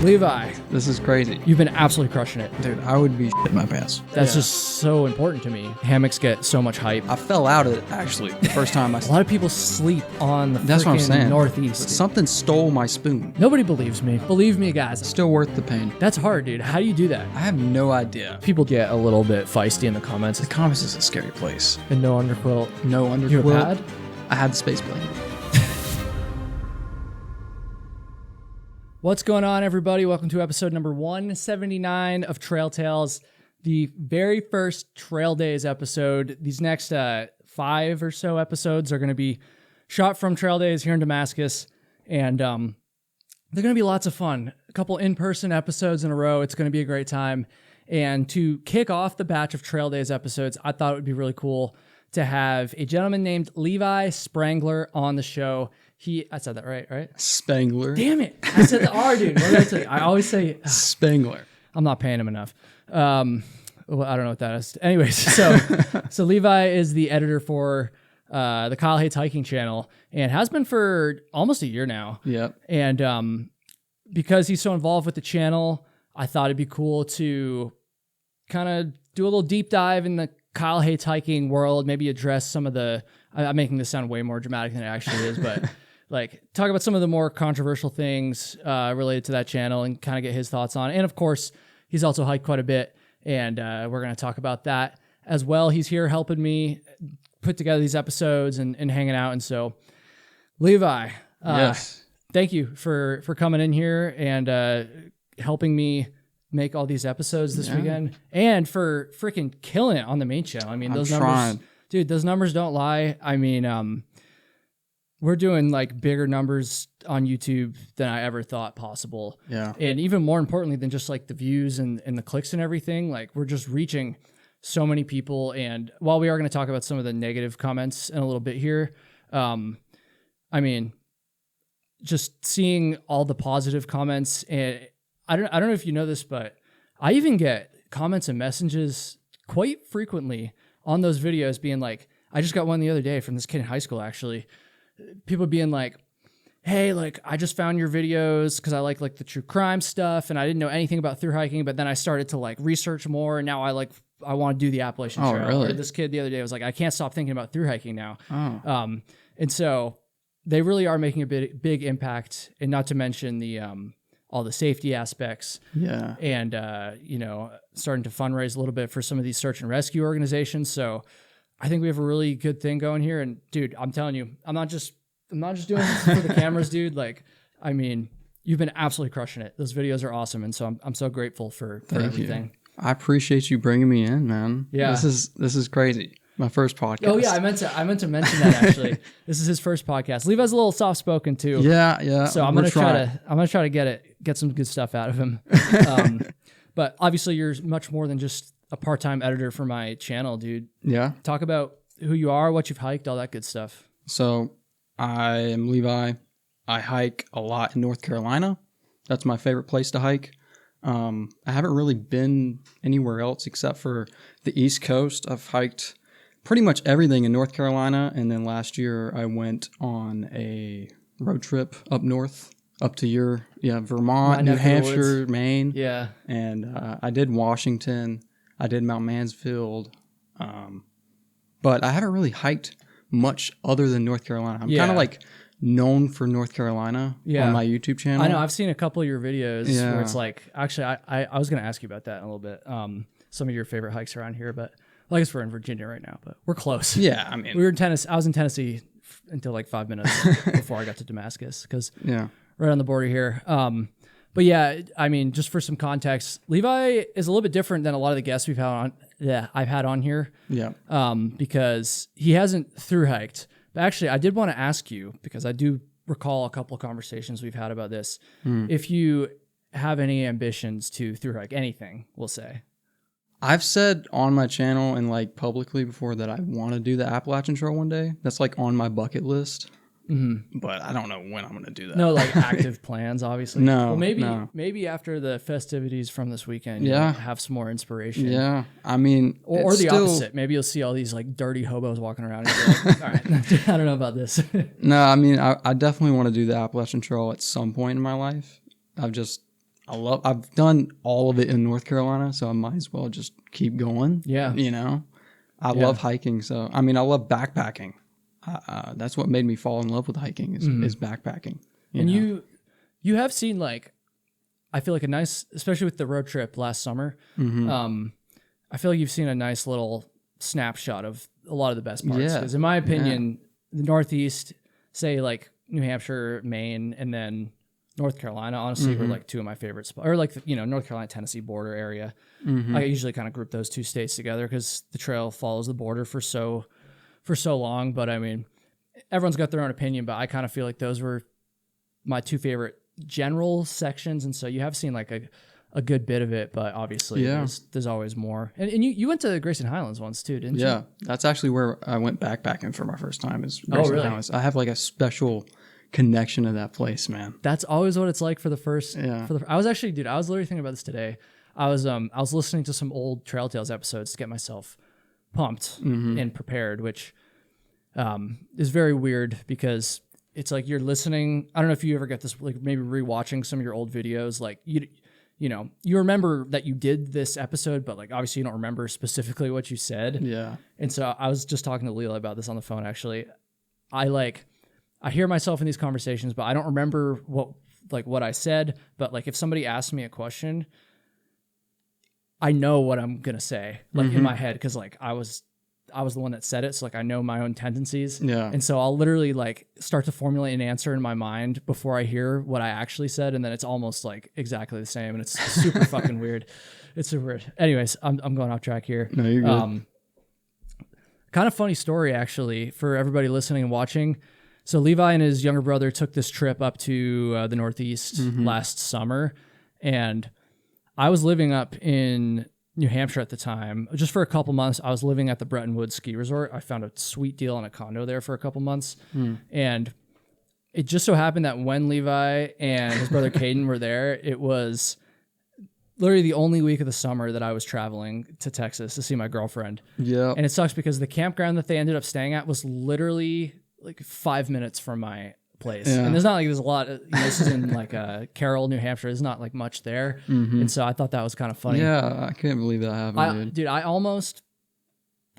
Levi, This is crazy. you've been absolutely crushing it. Dude, I would be shitting my pants. That's just so important to me. Hammocks get so much hype. I fell out of it, actually, the first time I... A lot of people sleep on the That's what I'm saying. Northeast. Something stole my spoon. Nobody believes me. Believe me, guys. Still worth the pain. That's hard, dude. How do you do that? I have no idea. People get a little bit feisty in the comments. The comments is a scary place. And no underquilt. No underquilt. You have a pad? I had the space blanket. What's going on, everybody? Welcome to episode number 179 of Trail Tales, the very first Trail Days episode. These next 5 or so episodes are going to be shot from Trail Days here in Damascus, and they're going to be lots of fun. A couple in-person episodes in a row. It's going to be a great time. And to kick off the batch of Trail Days episodes, I thought it would be really cool to have a gentleman named Levi Spangler on the show. I said that right? Spangler. Damn it. I said the R, dude. What did I say? I always say Spangler. I'm not paying him enough. Well, I don't know what that is. Anyways, so Levi is the editor for the Kyle Hates Hiking channel and has been for almost a year now. Yep. And because he's so involved with the channel, I thought it'd be cool to kind of do a little deep dive in the Kyle Hates Hiking world, maybe address some of the, I'm making this sound way more dramatic than it actually is, but like talk about some of the more controversial things related to that channel and kind of get his thoughts on it. And of course, he's also hiked quite a bit, and we're going to talk about that as well. He's here helping me put together these episodes and hanging out. And so, Levi, Yes. Thank you for coming in here and helping me make all these episodes this weekend, and for freaking killing it on the main channel. I mean, those numbers, dude, those numbers don't lie. I mean, we're doing like bigger numbers on YouTube than I ever thought possible. Yeah. And even more importantly than just like the views and the clicks and everything, like we're just reaching so many people. And while we are going to talk about some of the negative comments in a little bit here, I mean, just seeing all the positive comments, and I don't know if you know this, but I even get comments and messages quite frequently on those videos being like, I just got one the other day from this kid in high school, actually. People being like, hey, like I just found your videos because I like the true crime stuff, and I didn't know anything about thru hiking, but then I started to like research more, and now I want to do the Appalachian Trail. Really? Or this kid the other day was like, I can't stop thinking about thru hiking now. Oh. And so they really are making a big impact, and not to mention the all the safety aspects. Yeah. And starting to fundraise a little bit for some of these search and rescue organizations. So I think we have a really good thing going here. And dude, I'm telling you, I'm not just doing this for the cameras, dude. Like, I mean, you've been absolutely crushing it. Those videos are awesome. And so I'm so grateful for everything. You. I appreciate you bringing me in, man. Yeah. This is crazy. My first podcast. Oh yeah, I meant to mention that actually. This is his first podcast. Levi's a little soft spoken too. Yeah. So I'm gonna try to get some good stuff out of him. But obviously you're much more than just a part-time editor for my channel, dude. Yeah. Talk about who you are, what you've hiked, all that good stuff. So I am Levi. I hike a lot in North Carolina. That's my favorite place to hike. I haven't really been anywhere else except for the East Coast. I've hiked pretty much everything in North Carolina, and then last year I went on a road trip up north, up to Vermont, New Hampshire, Maine. Yeah. And I did Washington. I did Mount Mansfield. But I haven't really hiked much other than North Carolina. I'm kind of like known for North Carolina on my YouTube channel. I know. I've seen a couple of your videos where it's like, actually, I was going to ask you about that in a little bit. Some of your favorite hikes around here, but I guess we're in Virginia right now, but we're close. Yeah, I mean, we were in Tennessee. I was in Tennessee until like 5 minutes before I got to Damascus, because right on the border here. But yeah, I mean, just for some context, Levi is a little bit different than a lot of the guests I've had on here. Yeah. Because he hasn't thru hiked. But actually, I did want to ask you, because I do recall a couple of conversations we've had about this, if you have any ambitions to thru hike anything, we'll say. I've said on my channel and like publicly before that I want to do the Appalachian Trail one day. That's like on my bucket list. Mm-hmm. But I don't know when I'm going to do that. No, like active plans, obviously. No. Well, maybe after the festivities from this weekend, you'll have some more inspiration. Yeah. I mean, or the opposite. Maybe you'll see all these like dirty hobos walking around and be like, all right, I don't know about this. No, I mean, I definitely want to do the Appalachian Trail at some point in my life. I've done all of it in North Carolina, so I might as well just keep going. Yeah. You know, I love hiking. So, I mean, I love backpacking. That's what made me fall in love with hiking is backpacking. You have seen like, I feel like a nice, especially with the road trip last summer. I feel like you've seen a nice little snapshot of a lot of the best parts. Because in my opinion, the Northeast, say like New Hampshire, Maine, and then North Carolina, honestly, were like two of my favorite spots. Or like, North Carolina, Tennessee border area. I usually kind of group those two states together because the trail follows the border for so long. But I mean, everyone's got their own opinion, but I kind of feel like those were my two favorite general sections. And so you have seen like a good bit of it, but obviously there's always more. And you went to Grayson Highlands once too, didn't you? Yeah, that's actually where I went backpacking for my first time is Grayson Highlands. I have like a special connection to that place, man. That's always what it's like for the first. Yeah. I was literally thinking about this today. I was listening to some old Trail Tales episodes to get myself pumped and prepared, which is very weird because it's like you're listening. I don't know if you ever get this, like maybe rewatching some of your old videos, like you remember that you did this episode, but like obviously you don't remember specifically what you said. Yeah. And so I was just talking to Leela about this on the phone. Actually, I hear myself in these conversations, but I don't remember what I said. But like if somebody asks me a question, I know what I'm gonna say, like in my head, because like I was the one that said it, so like I know my own tendencies. Yeah. And so I'll literally like start to formulate an answer in my mind before I hear what I actually said, and then it's almost like exactly the same, and it's super fucking weird. It's super weird. Anyways, I'm going off track here. No, you're good. Kind of funny story actually for everybody listening and watching. So Levi and his younger brother took this trip up to the Northeast last summer, and I was living up in New Hampshire at the time. Just for a couple months, I was living at the Bretton Woods ski resort. I found a sweet deal on a condo there for a couple months. And it just so happened that when Levi and his brother Caden were there, it was literally the only week of the summer that I was traveling to Texas to see my girlfriend. Yeah. And it sucks because the campground that they ended up staying at was literally like 5 minutes from my place. Yeah. And there's not like there's a lot of, this is in like Carroll, New Hampshire. There's not like much there. And so I thought that was kind of funny. Yeah, I can't believe that happened, dude. I don't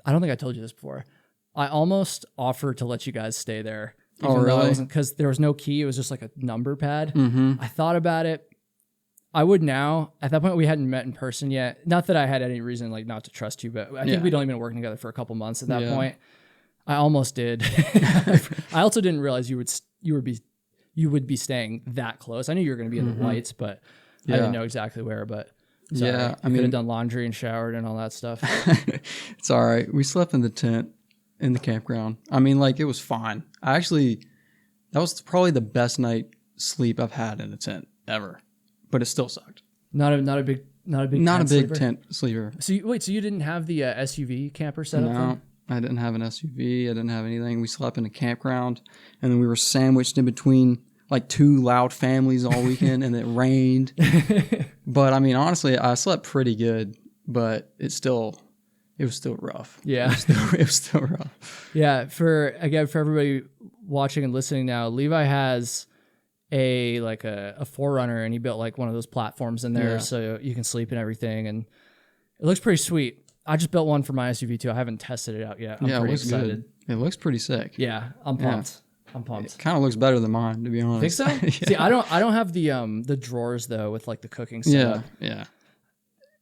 think I told you this before. I almost offered to let you guys stay there. Oh, really? Because there was no key. It was just like a number pad. I thought about it. I would now. At that point, we hadn't met in person yet. Not that I had any reason like not to trust you, but I think we'd only been working together for a couple months at that point. I almost did. I also didn't realize you would be staying that close. I knew you were going to be in the Whites, but I didn't know exactly where. But sorry, I could have done laundry and showered and all that stuff. It's all right. We slept in the tent in the campground. I mean, like it was fine. That was probably the best night sleep I've had in a tent ever. But it still sucked. Not a big tent sleeper. So you didn't have the SUV camper set up? No. I didn't have an SUV. I didn't have anything. We slept in a campground, and then we were sandwiched in between like two loud families all weekend, and it rained. But I mean, honestly, I slept pretty good, but it was still rough. Yeah, it was still rough. Yeah. For everybody watching and listening now, Levi has a Forerunner, and he built like one of those platforms in there so you can sleep and everything, and it looks pretty sweet. I just built one for my SUV too. I haven't tested it out yet. I'm pretty excited. Good. It looks pretty sick. Yeah, I'm pumped. I'm pumped. It kind of looks better than mine, to be honest. Think so? Yeah. See, I don't have the drawers though with like the cooking stuff. Yeah.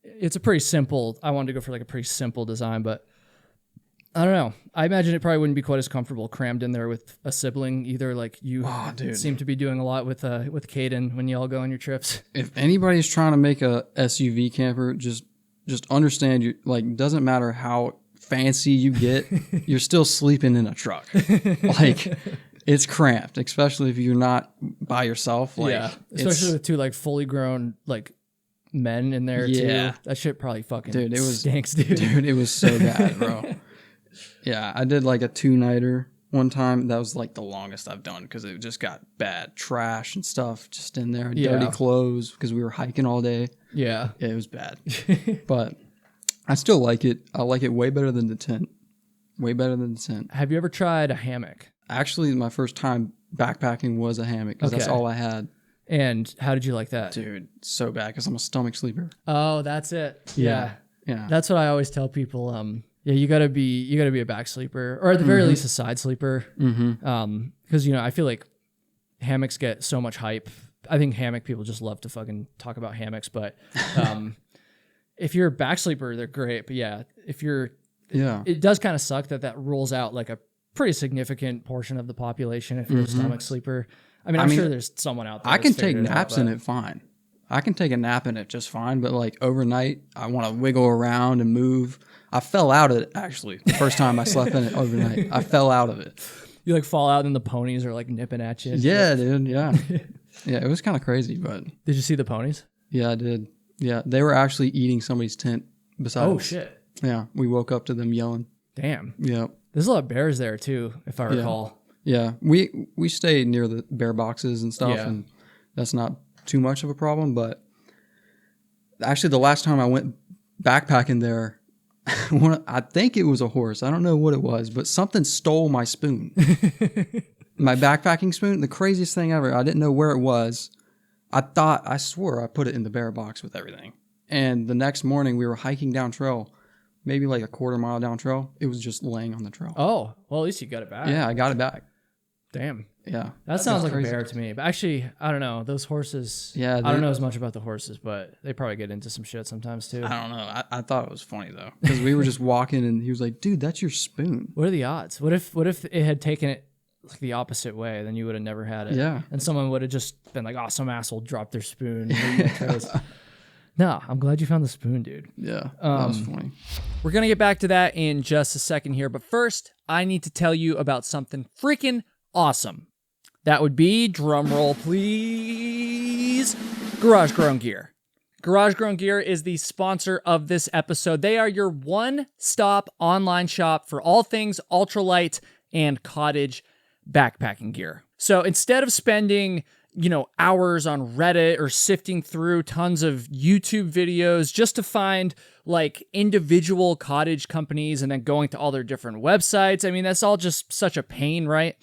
It's a pretty simple. I wanted to go for like a pretty simple design, but I don't know. I imagine it probably wouldn't be quite as comfortable crammed in there with a sibling either. Like you seem to be doing a lot with Caden when you all go on your trips. If anybody's trying to make a SUV camper, just understand you like doesn't matter how fancy you get, you're still sleeping in a truck. Like it's cramped, especially if you're not by yourself. Like, especially with two like fully grown like men in there too. That shit probably fucking stinks, dude. Dude, it was so bad, bro. Yeah, I did like a 2-nighter one time. That was like the longest I've done because it just got bad trash and stuff just in there, dirty clothes because we were hiking all day. Yeah, it was bad. But I still like it. I like it way better than the tent. Way better than the tent. Have you ever tried a hammock? Actually, my first time backpacking was a hammock because that's all I had. And how did you like that? Dude, so bad because I'm a stomach sleeper. Oh, that's it. Yeah. That's what I always tell people. Yeah, you gotta be a back sleeper, or at the very least a side sleeper. Because I feel like hammocks get so much hype. I think hammock people just love to fucking talk about hammocks, but if you're a back sleeper, they're great. But yeah, it does kind of suck that rules out like a pretty significant portion of the population if you're a stomach sleeper. I mean, I'm sure there's someone out there. I can take naps in it fine. I can take a nap in it just fine, but like overnight, I want to wiggle around and move. I fell out of it actually. The first time I slept in it overnight, I fell out of it. You like fall out and the ponies are like nipping at you. Yeah, dude. Yeah. Yeah, it was kind of crazy, but. Did you see the ponies? Yeah, I did. Yeah, they were actually eating somebody's tent beside us. Oh, shit. Yeah, we woke up to them yelling. Damn. Yeah. There's a lot of bears there too, if I recall. Yeah, we stayed near the bear boxes and stuff, and that's not too much of a problem. But actually, the last time I went backpacking there, I think it was a horse. I don't know what it was, but something stole my spoon. My backpacking spoon, the craziest thing ever. I didn't know where it was. I swore I put it in the bear box with everything. And the next morning, we were hiking down trail, maybe like a quarter mile down trail. It was just laying on the trail. Oh, well, at least you got it back. Yeah, I got it back. Damn. Yeah. That sounds like crazy. A bear to me. But actually, I don't know. Those horses. Yeah. I don't know as much about the horses, but they probably get into some shit sometimes too. I don't know. I thought it was funny though. Because we were just walking and he was like, dude, that's your spoon. What are the odds? What if it had taken it like the opposite way? Then you would have never had it. Yeah. And someone would have just been like, oh, some asshole dropped their spoon. No, I'm glad you found the spoon, dude. Yeah, that was funny. We're going to get back to that in just a second here. But first, I need to tell you about something freaking awesome. That would be, drumroll please, Garage Grown Gear. Garage Grown Gear is the sponsor of this episode. They are your one-stop online shop for all things ultralight and cottage backpacking gear. So instead of spending hours on Reddit or sifting through tons of YouTube videos just to find like individual cottage companies and then going to all their different websites. I mean, that's all just such a pain, right?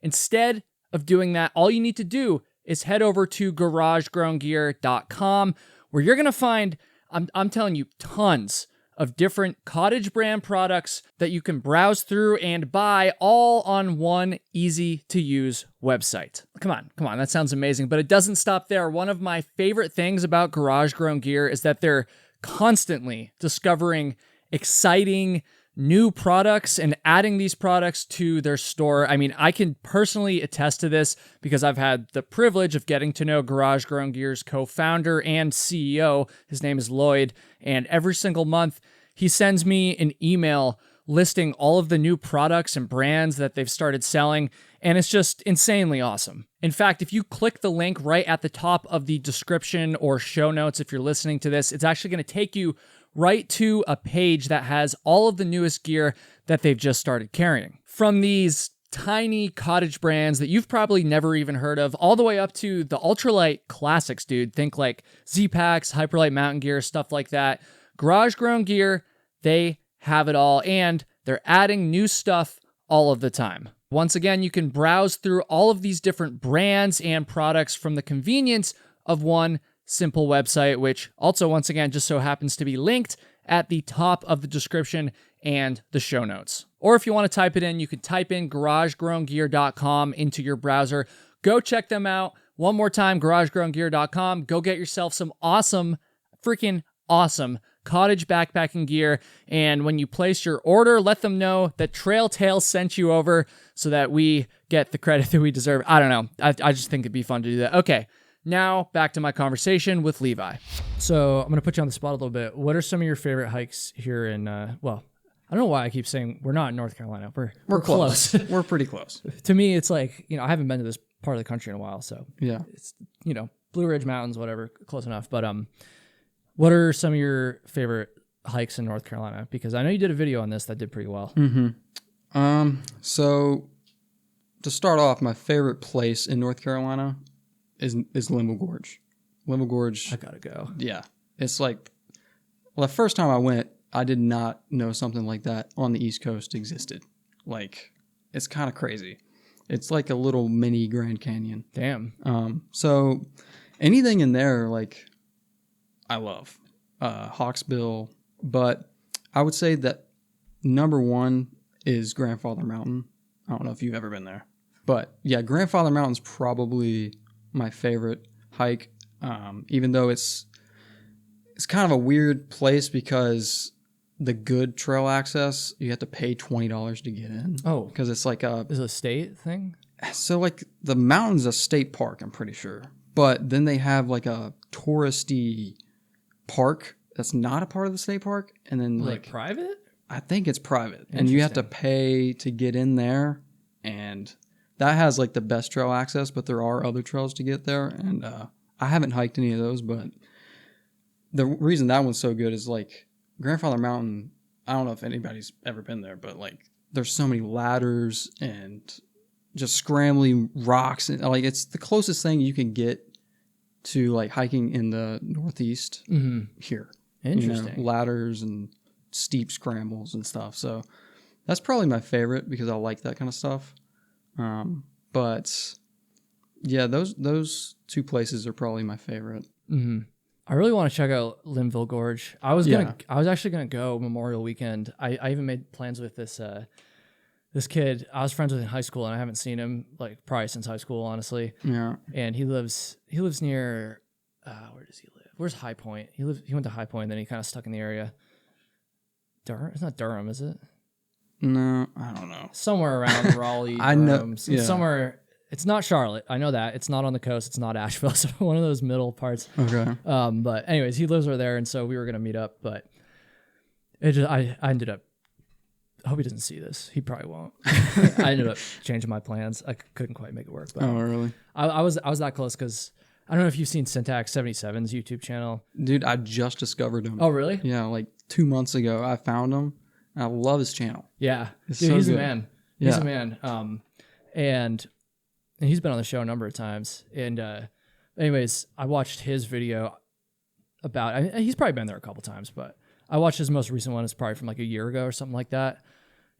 Instead of doing that, all you need to do is head over to garagegrowngear.com where you're going to find, I'm telling you, tons of different cottage brand products that you can browse through and buy all on one easy-to-use website. Come on, that sounds amazing, but it doesn't stop there. One of my favorite things about Garage Grown Gear is that they're constantly discovering exciting new products and adding these products to their store. I mean, I can personally attest to this because I've had the privilege of getting to know Garage Grown Gear's co-founder and CEO. His name is Lloyd, and every single month he sends me an email listing all of the new products and brands that they've started selling, and it's just insanely awesome. In fact, if you click the link right at the top of the description or show notes, if you're listening to this, it's actually going to take you right to a page that has all of the newest gear that they've just started carrying. From these tiny cottage brands that you've probably never even heard of, all the way up to the ultralight classics, dude. Think like Z-Packs, Hyperlight mountain gear, stuff like that. Garage Grown Gear, they have it all, and they're adding new stuff all of the time. Once again, you can browse through all of these different brands and products from the convenience of one simple website, which also, once again, just so happens to be linked at the top of the description and the show notes. Or if you want to type it in, you can type in garagegrowngear.com into your browser. Go check them out. One more time, garagegrowngear.com. Go get yourself some awesome, freaking awesome cottage backpacking gear. And when you place your order, let them know that Trail Tales sent you over so that we get the credit that we deserve. I don't know. I just think it'd be fun to do that. Okay. Now, back to my conversation with Levi. So I'm going to put you on the spot a little bit. What are some of your favorite hikes here in, well, I don't know why I keep saying we're not in North Carolina. We're close. We're pretty close. To me, it's like, I haven't been to this part of the country in a while. So yeah, it's, Blue Ridge Mountains, whatever, close enough. But what are some of your favorite hikes in North Carolina? Because I know you did a video on this that did pretty well. Mm-hmm. So to start off, my favorite place in North Carolina is Limbo Gorge. Limbo Gorge. I gotta go. Yeah. It's like, well, the first time I went, I did not know something like that on the East Coast existed. Like, it's kind of crazy. It's like a little mini Grand Canyon. Damn. So anything in there, like, I love. Hawksbill. But I would say that number one is Grandfather Mountain. I don't know if you've ever been there. But yeah, Grandfather Mountain's probably my favorite hike. Even though it's kind of a weird place because the good trail access, you have to pay $20 to get in. Oh. Because it's like Is it a state thing? So like the mountain's a state park, I'm pretty sure. But then they have like a touristy park that's not a part of the state park. And then Like private? I think it's private. And you have to pay to get in there. And that has like the best trail access, but there are other trails to get there. And I haven't hiked any of those, but the reason that one's so good is like Grandfather Mountain, I don't know if anybody's ever been there, but like there's so many ladders and just scrambling rocks. And like it's the closest thing you can get to like hiking in the Northeast here. Interesting. You know, ladders and steep scrambles and stuff. So that's probably my favorite because I like that kind of stuff. But yeah, those two places are probably my favorite. Mm-hmm. I really want to check out Linville Gorge. I was actually gonna go Memorial Weekend. I even made plans with this kid I was friends with in high school, and I haven't seen him like probably since high school, honestly. Yeah. And he lives near where does he live? Where's High Point? He went to High Point, then he kind of stuck in the area. Durham? It's not Durham, is it? No, I don't know. Somewhere around Raleigh. I know. Yeah. Somewhere. It's not Charlotte. I know that. It's not on the coast. It's not Asheville. It's one of those middle parts. Okay. But anyways, he lives over there, and so we were gonna meet up, but I ended up. I hope he doesn't see this. He probably won't. I ended up changing my plans. I couldn't quite make it work. But oh, really? I was that close because I don't know if you've seen Syntax 77's YouTube channel. Dude, I just discovered him. Oh, really? Yeah, like 2 months ago, I found him. I love his channel. Yeah, it's dude, so he's good. a man. Yeah. He's a man. And he's been on the show a number of times. And anyways, I watched his video about. He's probably been there a couple times, but I watched his most recent one. It's probably from like a year ago or something like that.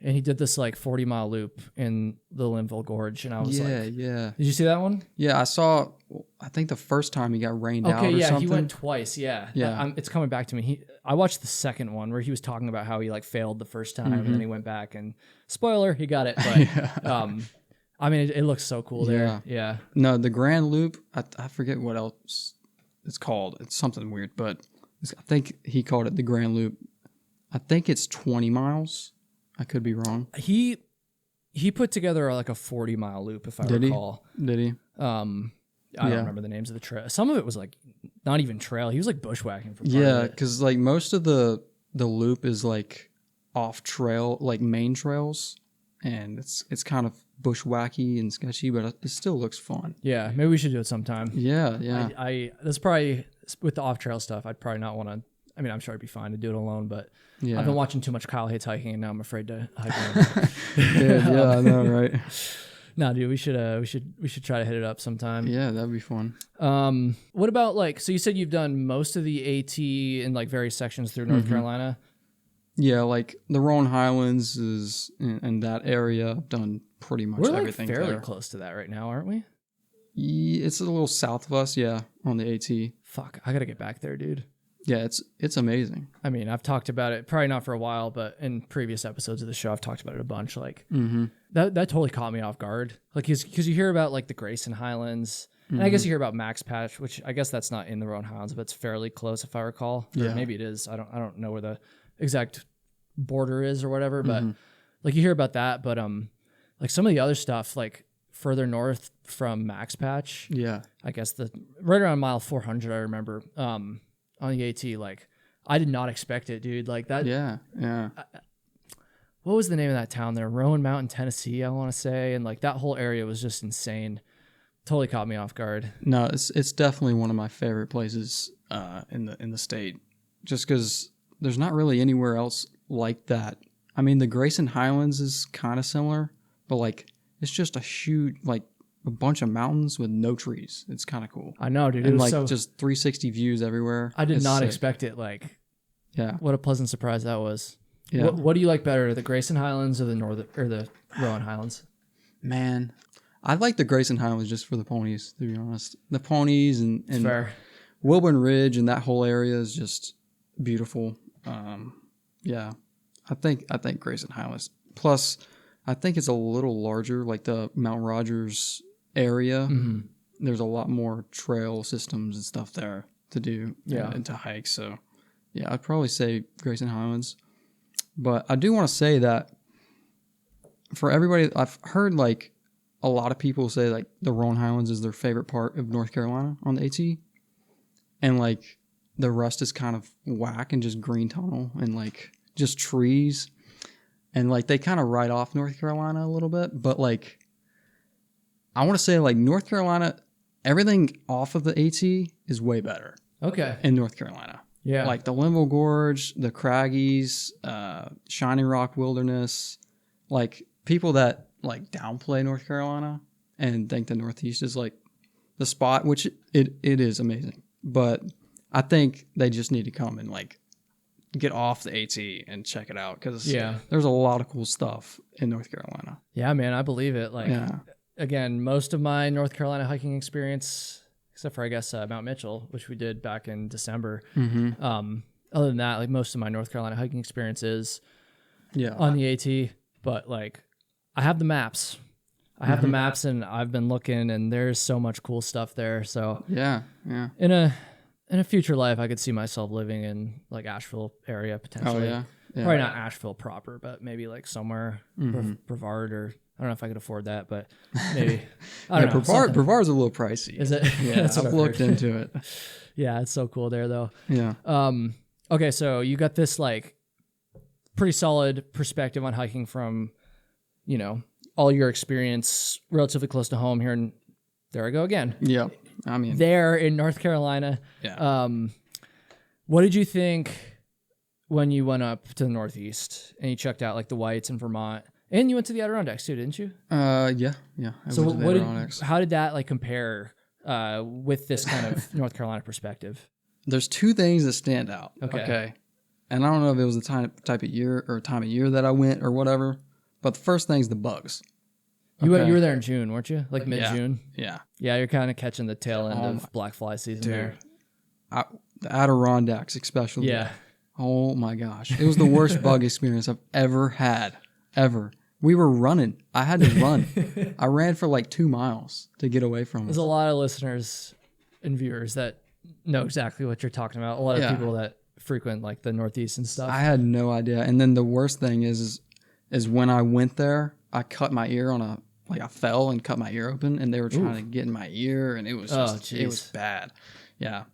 And he did this like 40-mile loop in the Linville Gorge, and I was yeah. Did you see that one? Yeah, I saw. I think the first time he got rained out. Okay, or yeah, something. he went twice. Yeah. It's coming back to me. I watched the second one where he was talking about how he like failed the first time, and then he went back and spoiler, he got it. But I mean, it looks so cool there. Yeah. No, the Grand Loop. I forget what else it's called. It's something weird, but I think he called it the Grand Loop. I think it's 20 miles. I could be wrong. He put together like a 40-mile loop, if I recall. Did he? I don't remember the names of the trail. Some of it was like not even trail. He was like bushwhacking for part Yeah, of it. because like most of the loop is like off trail, like main trails, and it's kind of bushwhacky and sketchy, but it still looks fun. Yeah, maybe we should do it sometime. Yeah. That's probably with the off trail stuff. I'd probably not want to. I mean, I'm sure it'd be fine to do it alone, but I've been watching too much Kyle Hates hiking, and now I'm afraid to hike. Yeah, I know, right? No, dude, we should try to hit it up sometime. Yeah, that'd be fun. What about like? So you said you've done most of the AT in like various sections through North Carolina. Yeah, like the Rowan Highlands is in that area. I've done pretty much everything. We're like fairly there. close to that right now, aren't we? Yeah, it's a little south of us, on the AT. Fuck, I gotta get back there, dude. Yeah, it's amazing. I mean, I've talked about it, probably not for a while, but in previous episodes of the show, I've talked about it a bunch. Like that totally caught me off guard. Like, because you hear about like the Grayson Highlands, and I guess you hear about Max Patch, which I guess that's not in the Rowan Highlands, but it's fairly close if I recall. Or maybe it is. I don't know where the exact border is or whatever, but like you hear about that. But like some of the other stuff, like further north from Max Patch, I guess right around mile 400, I remember. On the AT, like I did not expect it, dude. Like that. Yeah. What was the name of that town there? Rowan Mountain, Tennessee, I want to say, and like that whole area was just insane. Totally caught me off guard. No, it's definitely one of my favorite places in the state, just because there's not really anywhere else like that. I mean, the Grayson Highlands is kind of similar, but like it's just a huge a bunch of mountains with no trees. It's kind of cool. I know, dude. And like just 360 views everywhere. I did not sick. expect it. Like, yeah, what a pleasant surprise that was. Yeah. What do you like better, the Grayson Highlands or the Rowan Highlands? Man, I like the Grayson Highlands just for the ponies, to be honest. The ponies and Fair. Wilburn Ridge and that whole area is just beautiful. Yeah, I think Grayson Highlands. Plus, I think it's a little larger, like the Mount Rogers area. Mm-hmm. There's a lot more trail systems and stuff there to do and to hike. So, yeah, I'd probably say Grayson Highlands. But I do want to say that for everybody, I've heard like a lot of people say like the Roan Highlands is their favorite part of North Carolina on the AT. And like the rest is kind of whack and just green tunnel and like just trees. And like they kind of write off North Carolina a little bit. But like I want to say like North Carolina, everything off of the AT is way better. Okay. In North Carolina. Yeah. Like the Linville Gorge, the Craggies, Shining Rock Wilderness, like people that like downplay North Carolina and think the Northeast is like the spot, which it is amazing. But I think they just need to come and like get off the AT and check it out because there's a lot of cool stuff in North Carolina. Yeah, man, I believe it. Like, again, most of my North Carolina hiking experience, except for I guess Mount Mitchell, which we did back in December. Mm-hmm. Other than that, like most of my North Carolina hiking experience is on the AT. But like, I have the maps. I have the maps, and I've been looking, and there's so much cool stuff there. So in a future life, I could see myself living in like Asheville area potentially. Probably not Asheville proper, but maybe like somewhere Brevard, or I don't know if I could afford that, but maybe. I don't know. Brevard's a little pricey. Is it? Yeah, I've looked into it. Yeah, it's so cool there though. Yeah. Okay, so you got this like pretty solid perspective on hiking from, you know, all your experience relatively close to home here, and there I go again. Yeah, I mean there in North Carolina. Yeah. What did you think when you went up to the Northeast and you checked out like the Whites in Vermont, and you went to the Adirondacks too, didn't you? Yeah. So how did that like compare with this kind of North Carolina perspective? There's two things that stand out. Okay. And I don't know if it was the time of year that I went or whatever, but the first thing's the bugs. You were there in June, weren't you? Like mid-June? Yeah. Yeah, you're kind of catching the tail end of black fly season there. The Adirondacks especially. Yeah. Oh my gosh. It was the worst bug experience I've ever had. Ever. We were running. I had to run. I ran for like 2 miles to get away from it. There's a lot of listeners and viewers that know exactly what you're talking about. A lot of people that frequent like the Northeast and stuff. I had no idea. And then the worst thing is when I went there, I cut my ear I fell and cut my ear open, and they were trying to get in my ear, and it was just, it was bad. Yeah.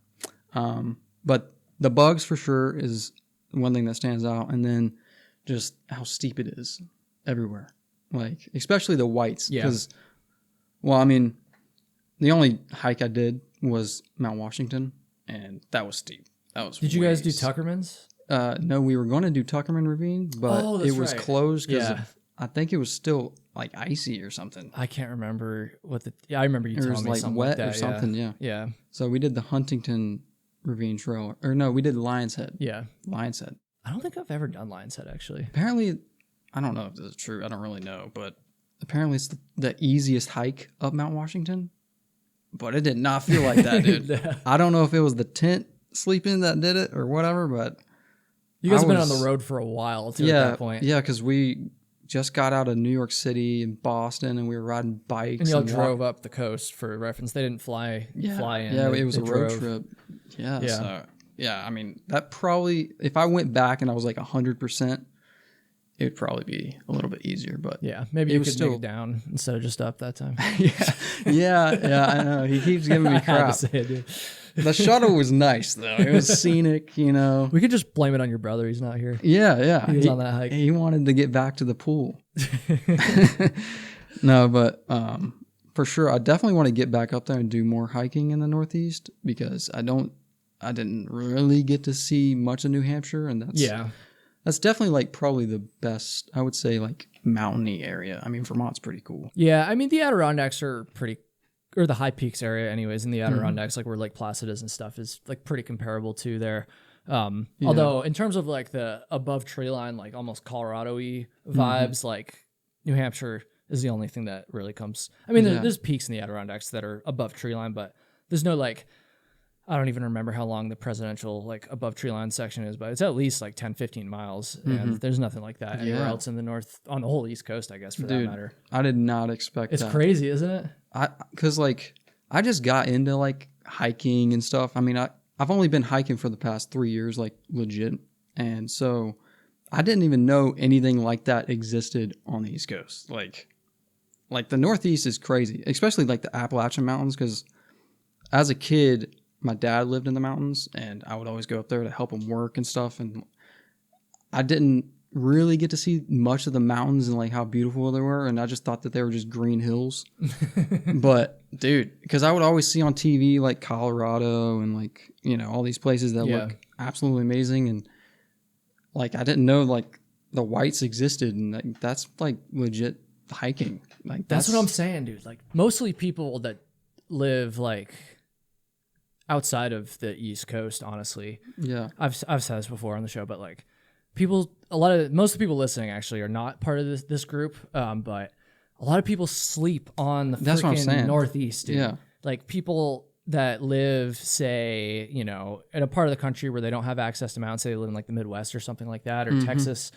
But the bugs for sure is one thing that stands out, and then just how steep it is everywhere. Like, especially the Whites. Yeah. Because, well, I mean, the only hike I did was Mount Washington, and that was steep. Did you guys do Tuckerman's? No, we were going to do Tuckerman Ravine, but it was closed because I think it was still like icy or something. I can't remember I remember you telling me something wet like that. Or something. Yeah. So we did the Huntington Ravine Trail, or no, we did Lion's Head. Yeah. Lion's Head. I don't think I've ever done Lion's Head actually. Apparently, I don't know if this is true. I don't really know, but apparently it's the easiest hike up Mount Washington. But it did not feel like that, dude. I don't know if it was the tent sleeping that did it or whatever, but you guys have been on the road for a while too at that point. Yeah, because we just got out of New York City and Boston, and we were riding bikes. And y'all drove up the coast for reference. They didn't fly in. Yeah, it was a road trip. Yeah. So, I mean, that probably, if I went back and I was like 100%, it would probably be a little bit easier. But yeah, maybe you could make it down instead of just up that time. yeah, I know. He keeps giving me crap. I had to say it, dude. The shuttle was nice, though. It was scenic, you know. We could just blame it on your brother. He's not here. Yeah. He was on that hike. He wanted to get back to the pool. No, but for sure, I definitely want to get back up there and do more hiking in the Northeast because I didn't really get to see much of New Hampshire, and that's definitely like probably the best, I would say, like mountainy area. I mean, Vermont's pretty cool. Yeah, I mean the Adirondacks are or the High Peaks area anyways, in the Adirondacks, like where Lake Placid is and stuff, is like pretty comparable to there. Although in terms of like the above tree line, like almost Colorado-y vibes, like New Hampshire is the only thing that really comes. I mean, there's peaks in the Adirondacks that are above tree line, but there's no like, I don't even remember how long the presidential like above tree line section is, but it's at least like 10, 15 miles. And there's nothing like that anywhere else in the north, on the whole East Coast, I guess, for that matter. I did not expect that. It's crazy, isn't it? Because like I just got into like hiking and stuff. I mean, I've only been hiking for the past 3 years, like legit. And so I didn't even know anything like that existed on the East Coast. Like the Northeast is crazy, especially like the Appalachian Mountains, because as a kid, my dad lived in the mountains, and I would always go up there to help him work and stuff. And I didn't really get to see much of the mountains and like how beautiful they were. And I just thought that they were just green hills. But dude, because I would always see on TV like Colorado and like, you know, all these places that look absolutely amazing. And like, I didn't know like the whites existed, and like, that's like legit hiking. Like that's what I'm saying, dude. Like mostly people that live like outside of the East Coast, honestly. Yeah. I've said this before on the show, but like most of the people listening actually are not part of this group. But a lot of people sleep on the freaking Northeast, dude. Yeah. Like people that live, say, you know, in a part of the country where they don't have access to mountains, say they live in like the Midwest or something like that, or Texas.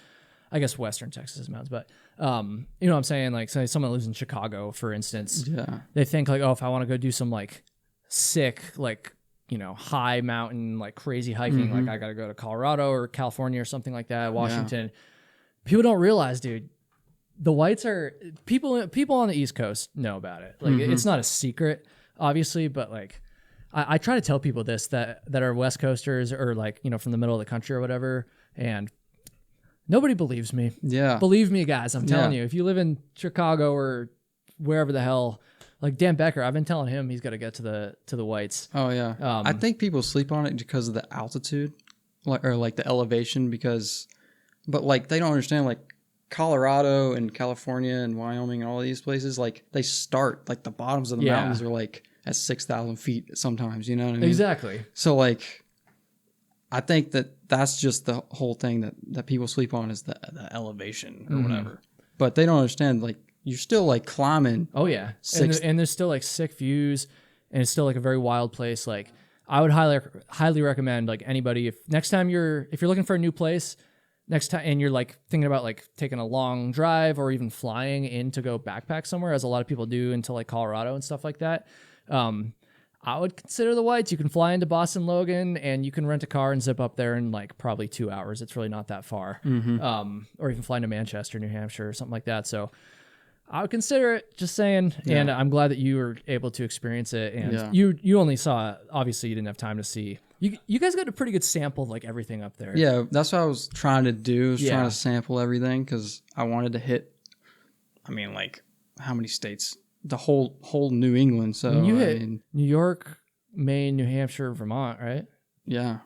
I guess Western Texas is mountains, but you know what I'm saying? Like, say someone lives in Chicago, for instance. Yeah. They think like, oh, if I want to go do some like sick, like, you know, high mountain, like crazy hiking, like I got to go to Colorado or California or something like that, Washington. Yeah. People don't realize, dude, the whites are people on the East Coast know about it. Like it's not a secret, obviously, but like I try to tell people this that are West Coasters or like, you know, from the middle of the country or whatever, and nobody believes me. Yeah. Believe me, guys. I'm telling you, if you live in Chicago or wherever the hell, like Dan Becker, I've been telling him he's got to get to the whites. Oh yeah. I think people sleep on it because of the altitude, or like the elevation, but like they don't understand, like Colorado and California and Wyoming and all these places, like they start like the bottoms of the mountains are like at 6,000 feet sometimes. You know what I mean? Exactly. So like, I think that's just the whole thing that people sleep on, is the elevation or whatever. But they don't understand, like, you're still like climbing. Oh yeah. And there's still like sick views, and it's still like a very wild place. Like I would highly recommend like anybody, if you're looking for a new place next time, and you're like thinking about like taking a long drive or even flying in to go backpack somewhere, as a lot of people do, into like Colorado and stuff like that. I would consider the whites. You can fly into Boston Logan, and you can rent a car and zip up there in like probably 2 hours. It's really not that far. Or you can fly into Manchester, New Hampshire, or something like that. So I would consider it, just saying. Yeah. And I'm glad that you were able to experience it. And you only saw, obviously you didn't have time to see. You guys got a pretty good sample of like everything up there. Yeah, that's what I was trying to do, trying to sample everything, because I wanted to hit, I mean, like, how many states? The whole New England. So you hit New York, Maine, New Hampshire, Vermont, right? Yeah.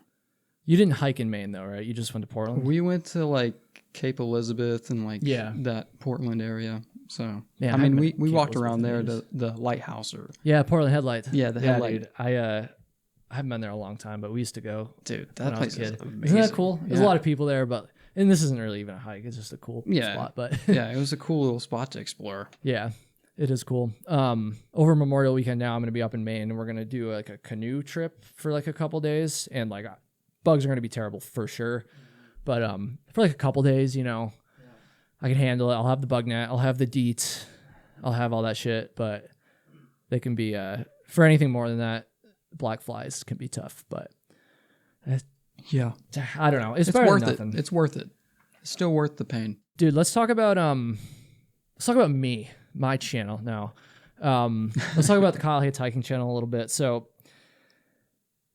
You didn't hike in Maine though, right? You just went to Portland. We went to like Cape Elizabeth and like that Portland area. So I mean, we walked around there to the lighthouse or Portland Headlight. Yeah, the Headlight. Dude, I haven't been there a long time, but we used to go. Dude, that place is amazing. Isn't that cool? There's a lot of people there, and this isn't really even a hike. It's just a cool spot. But yeah, it was a cool little spot to explore. Yeah. It is cool. Over Memorial Weekend now, I'm going to be up in Maine, and we're going to do like a canoe trip for like a couple days, and like bugs are going to be terrible for sure. But for like a couple days, you know, I can handle it. I'll have the bug net. I'll have the DEET. I'll have all that shit, but they can be, for anything more than that, black flies can be tough, but yeah, I don't know. It's worth it. It's worth it. It's still worth the pain. Dude, let's talk about me. My channel now. Let's talk about the Kyle Hates Hiking channel a little bit. So,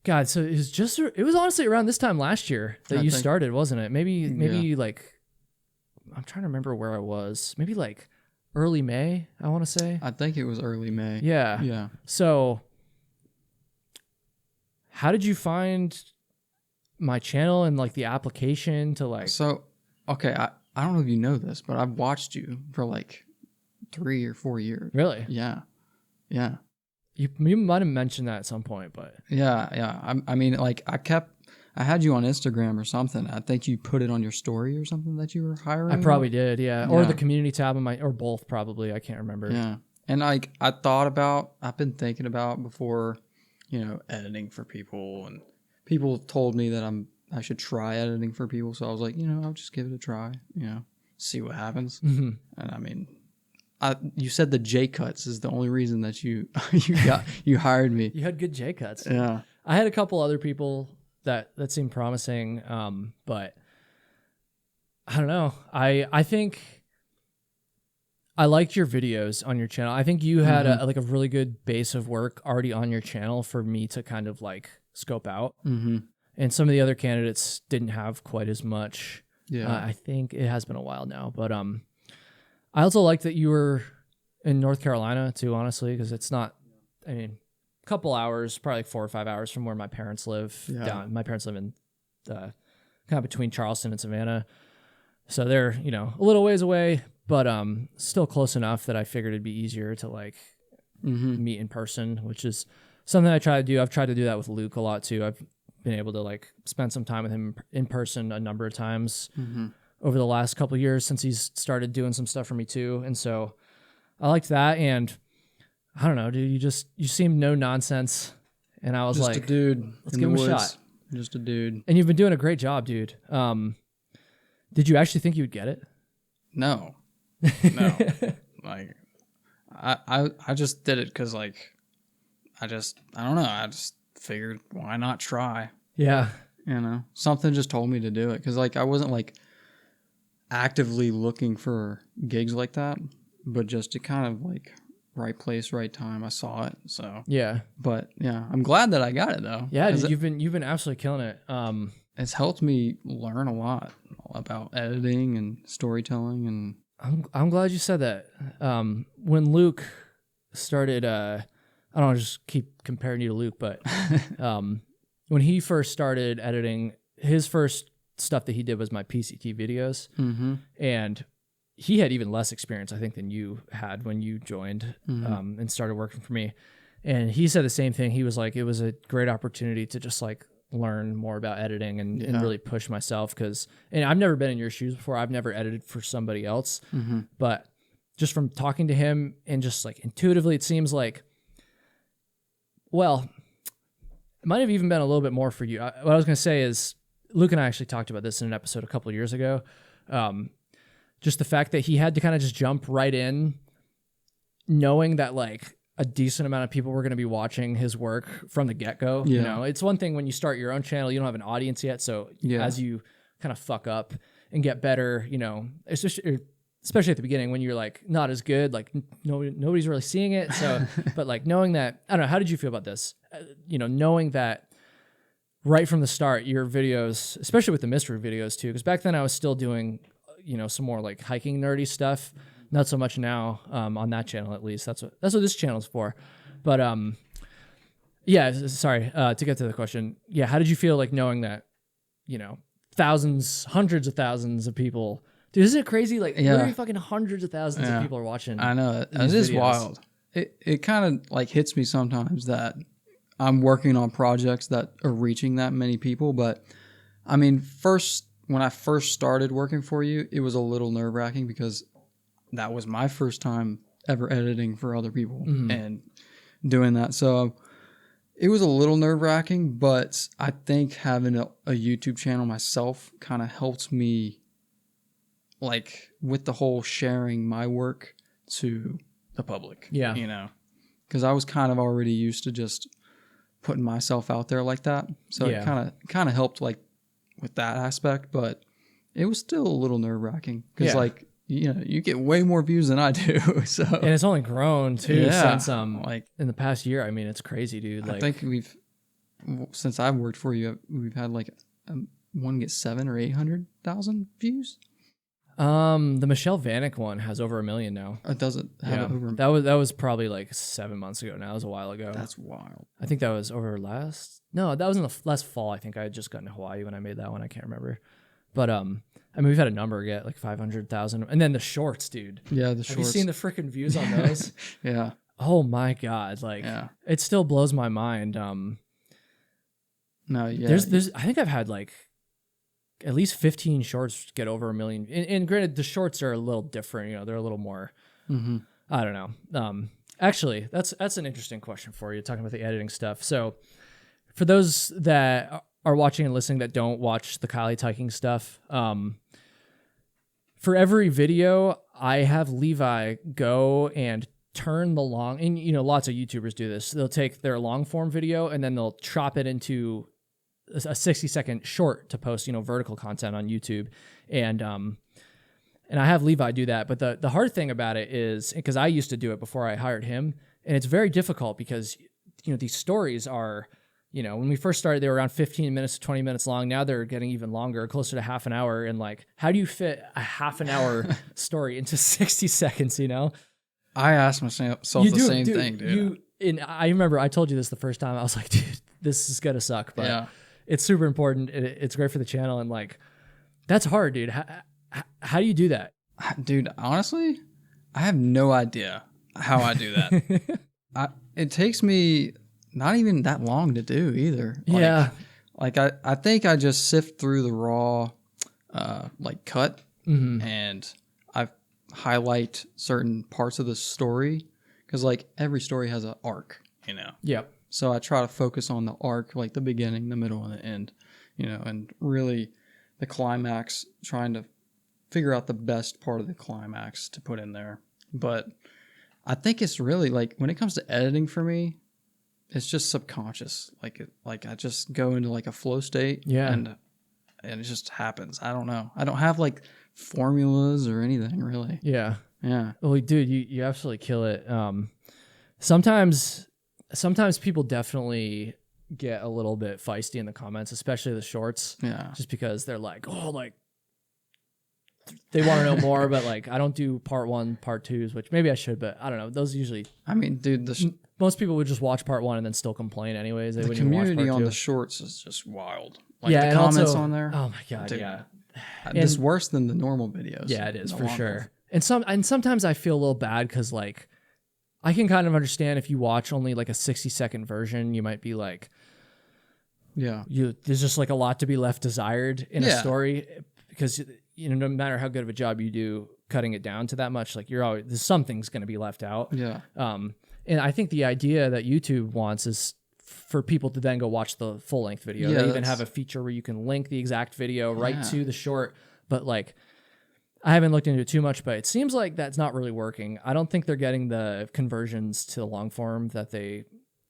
God, so it was honestly around this time last year that you started, wasn't it? Maybe like, I'm trying to remember where I was. Maybe like early May, I want to say. I think it was early May. Yeah. Yeah. So, how did you find my channel and like the application to like? So, okay, I don't know if you know this, but I've watched you for like 3 or 4 years. Really? Yeah. You might have mentioned that at some point, but yeah. I mean, like I I had you on Instagram or something. I think you put it on your story or something that you were hiring. I probably did, yeah. Or the community tab on or both probably. I can't remember. Yeah. And like I've been thinking about before, editing for people, and people told me that I should try editing for people. So I was like, I'll just give it a try, see what happens. Mm-hmm. And I mean, you said the J cuts is the only reason that you hired me. You had good J cuts. Yeah. I had a couple other people that seemed promising, but I don't know. I think I liked your videos on your channel. I think you had a really good base of work already on your channel for me to kind of like scope out. Mm-hmm. And some of the other candidates didn't have quite as much. Yeah. I think it has been a while now, but I also like that you were in North Carolina too, honestly, because it's not, a couple hours, probably like 4 or 5 hours from where my parents live. Yeah. My parents live in kind of between Charleston and Savannah. So they're, a little ways away, but still close enough that I figured it'd be easier to like meet in person, which is something I try to do. I've tried to do that with Luke a lot too. I've been able to like spend some time with him in person a number of times over the last couple of years since he's started doing some stuff for me too. And so I liked that. And I don't know, dude, you seemed no nonsense. And I was just like, a dude, let's give him a shot. Just a dude. And you've been doing a great job, dude. Did you actually think you would get it? No. Like, I just did it because, like, I don't know. I just figured, why not try? Yeah. Something just told me to do it because, like, I wasn't, like, actively looking for gigs like that, but just to kind of, like, right place, right time. I saw it, so. Yeah. But, yeah, I'm glad that I got it, though. Yeah, dude, you've been absolutely killing it. It's helped me learn a lot about editing and storytelling, and I'm glad you said that. When Luke started, I don't want to just keep comparing you to Luke, but when he first started editing, his first stuff that he did was my PCT videos, and he had even less experience, I think, than you had when you joined and started working for me. And he said the same thing. He was like, it was a great opportunity to just like learn more about editing and really push myself and I've never been in your shoes before. I've never edited for somebody else, but just from talking to him and just like intuitively, it seems like, well, it might have even been a little bit more for you. What I was going to say is Luke and I actually talked about this in an episode a couple of years ago. Just the fact that he had to kind of just jump right in knowing that like a decent amount of people were going to be watching his work from the get-go. Yeah. It's one thing when you start your own channel, you don't have an audience yet. So as you kind of fuck up and get better, especially at the beginning when you're like not as good, like nobody's really seeing it. So, but like knowing that, I don't know, how did you feel about this? Knowing that right from the start, your videos, especially with the mystery videos too, because back then I was still doing, some more like hiking nerdy stuff. Not so much now on that channel, at least. That's what this channel's for. But yeah, sorry, to get to the question. Yeah, how did you feel like knowing that, thousands, hundreds of thousands of people, dude, isn't it crazy? Like literally fucking hundreds of thousands of people are watching. I know. It is videos. Wild. It kind of like hits me sometimes that I'm working on projects that are reaching that many people. But I mean, when I first started working for you, it was a little nerve-wracking because that was my first time ever editing for other people and doing that. So it was a little nerve-wracking, but I think having a YouTube channel myself kind of helped me like with the whole sharing my work to the public. Yeah. Because I was kind of already used to just putting myself out there like that. So it kind of helped like with that aspect, but it was still a little nerve-wracking because like, you get way more views than I do. So and it's only grown too since like in the past year. I mean, it's crazy, dude. I think since I've worked for you, we've had like one get 700,000 or 800,000 views. The Michelle Vanek one has over 1 million now. It doesn't have it over. That was probably like 7 months ago now. It was a while ago. That's wild. I think that was over that was in the last fall. I think I had just gotten to Hawaii when I made that one. I can't remember. But I mean, we've had a number get like 500,000, and then the shorts, dude. Yeah, the shorts. Have you seen the freaking views on those? Yeah. Oh my god, like it still blows my mind. No, yeah. There's I think I've had like at least 15 shorts get over 1 million. And granted, the shorts are a little different. You know, they're a little more. Mm-hmm. I don't know. Actually, that's an interesting question for you, talking about the editing stuff. So, for those that are watching and listening that don't watch the Kylie hiking stuff, for every video, I have Levi go and turn the long, and you know, lots of YouTubers do this. They'll take their long form video and then they'll chop it into a 60-second short to post, you know, vertical content on YouTube. And I have Levi do that. But the hard thing about it is, because I used to do it before I hired him, and it's very difficult because, you know, these stories are, you know, when we first started, they were around 15 minutes to 20 minutes long. Now they're getting even longer, closer to half an hour. And like, how do you fit a half an hour story into 60 seconds, you know? I asked myself the same thing, dude. And I remember I told you this the first time. I was like, dude, this is going to suck. But yeah. It's super important. It's great for the channel. And like, that's hard, dude. How do you do that? Dude, honestly, I have no idea how I do that. It takes me not even that long to do either. Yeah. Like I think I just sift through the raw, like cut, and I highlight certain parts of the story, because like every story has an arc, you know. Yep. So I try to focus on the arc, like the beginning, the middle, and the end, you know, and really the climax, trying to figure out the best part of the climax to put in there. But I think it's really like, when it comes to editing for me, it's just subconscious. Like I just go into like a flow state, and it just happens. I don't know. I don't have like formulas or anything really. Yeah. Yeah. Well, dude, you absolutely kill it. Sometimes people definitely get a little bit feisty in the comments, especially the shorts. Yeah. Just because they're like, oh, like they want to know more, but like I don't do part 1, part 2s, which maybe I should, but I don't know. Those usually, I mean, dude, most people would just watch part 1 and then still complain anyways. They the wouldn't even watch community part on 2. the shorts is just wild. Like yeah, the comments also, on there. Oh my god, dude, yeah. It's worse than the normal videos. Yeah, it is the for long sure. ones. And sometimes I feel a little bad because like I can kind of understand if you watch only like a 60-second version, you might be like, yeah, there's just like a lot to be left desired in a story, because you know, no matter how good of a job you do cutting it down to that much, like something's going to be left out. Yeah. And I think the idea that YouTube wants is for people to then go watch the full length video. Yeah, they even have a feature where you can link the exact video right to the short. But like, I haven't looked into it too much, but it seems like that's not really working. I don't think they're getting the conversions to the long form that they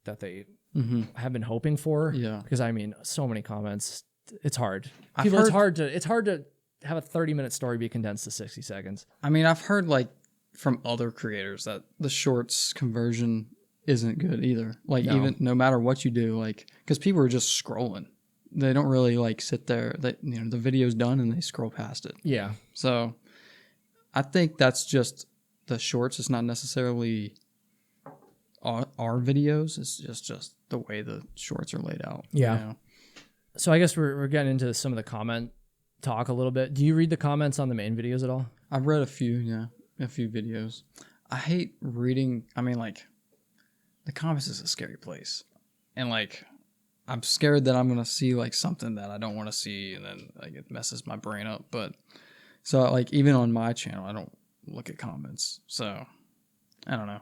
have been hoping for. Yeah. Because I mean, so many comments. It's hard. It's hard to have a 30-minute story be condensed to 60 seconds. I mean, I've heard like from other creators that the shorts conversion isn't good either. Like even no matter what you do, like, because people are just scrolling. They don't really like sit there. That, you know, the video's done and they scroll past it. Yeah. So I think that's just the shorts. It's not necessarily our videos. It's just the way the shorts are laid out. Yeah. You know? So I guess we're getting into some of the comment talk a little bit. Do you read the comments on the main videos at all? I've read a few videos. I hate reading. I mean, like, the comments is a scary place. And like, I'm scared that I'm going to see like something that I don't want to see, and then like it messes my brain up. But so like, even on my channel, I don't look at comments. So I don't know.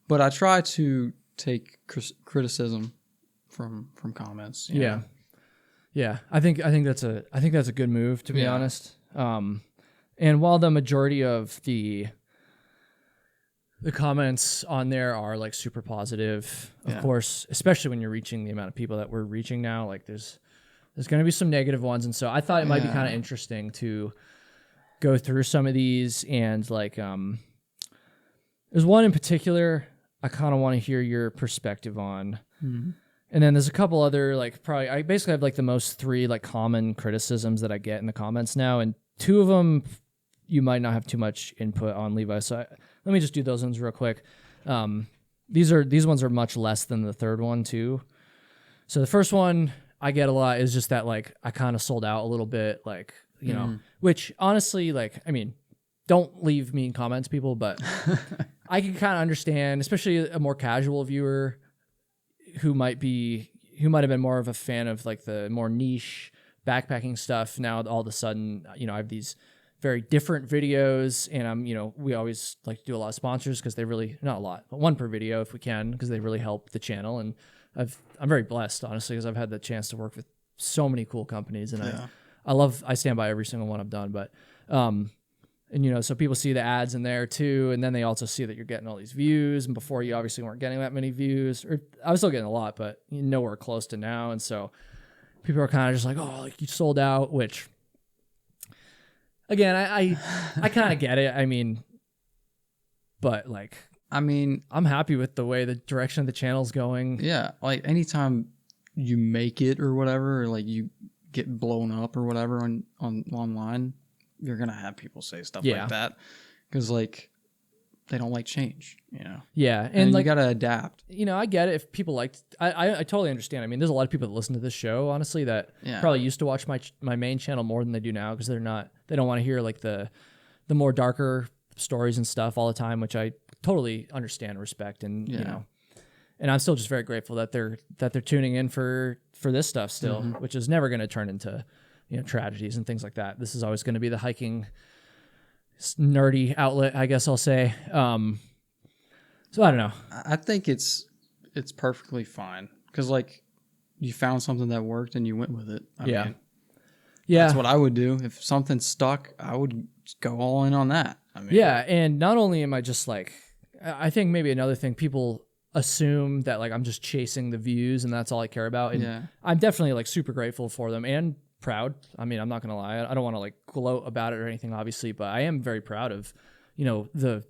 But I try to take criticism from comments. You know? Yeah. I think that's a good move, to be honest. And while the majority of the comments on there are like super positive, of course, especially when you're reaching the amount of people that we're reaching now, like there's going to be some negative ones. And so I thought it might be kind of interesting to go through some of these, and like, there's one in particular I kind of want to hear your perspective on. Mm-hmm. And then there's a couple other, like, probably, I basically have like the most 3 like common criticisms that I get in the comments now. And 2 of them you might not have too much input on, Levi. So let me just do those ones real quick. These ones are much less than the third one too. So the first one I get a lot is just that, like, I kind of sold out a little bit, like, you know, which honestly, like, I mean, don't leave mean comments, people, but I can kind of understand, especially a more casual viewer who might be, who might have been more of a fan of like the more niche backpacking stuff, now all of a sudden, I have these very different videos, and we always like to do a lot of sponsors because they really, not a lot, but one per video if we can, because they really help the channel. And I'm very blessed, honestly, because I've had the chance to work with so many cool companies, and I stand by every single one I've done. But and so people see the ads in there too, and then they also see that you're getting all these views, and before you obviously weren't getting that many views, or I was still getting a lot, but nowhere close to now. And so people are kind of just like, oh, like you sold out, which again, I kind of get it. I mean, but like, I'm happy with the way the direction of the channel's going. Yeah. Like anytime you make it or whatever, or like you get blown up or whatever on online, you're going to have people say stuff like that. Cause like they don't like change, Yeah. And like, you got to adapt. I get it. If people like, I totally understand. I mean, there's a lot of people that listen to this show, honestly, that probably used to watch my main channel more than they do now, because they don't want to hear like the more darker stories and stuff all the time, which I totally understand and respect. And, and I'm still just very grateful that they're tuning in for this stuff still, which is never going to turn into, tragedies and things like that. This is always going to be the hiking nerdy outlet, I guess I'll say. So I don't know. I think it's perfectly fine, because like you found something that worked and you went with it. I mean, that's what I would do. If something stuck, I would go all in on that. I mean, and not only am I just like, I think maybe another thing, people assume that like I'm just chasing the views and that's all I care about. And I'm definitely like super grateful for them and proud. I mean, I'm not gonna lie, I don't want to like gloat about it or anything, obviously, but I am very proud of the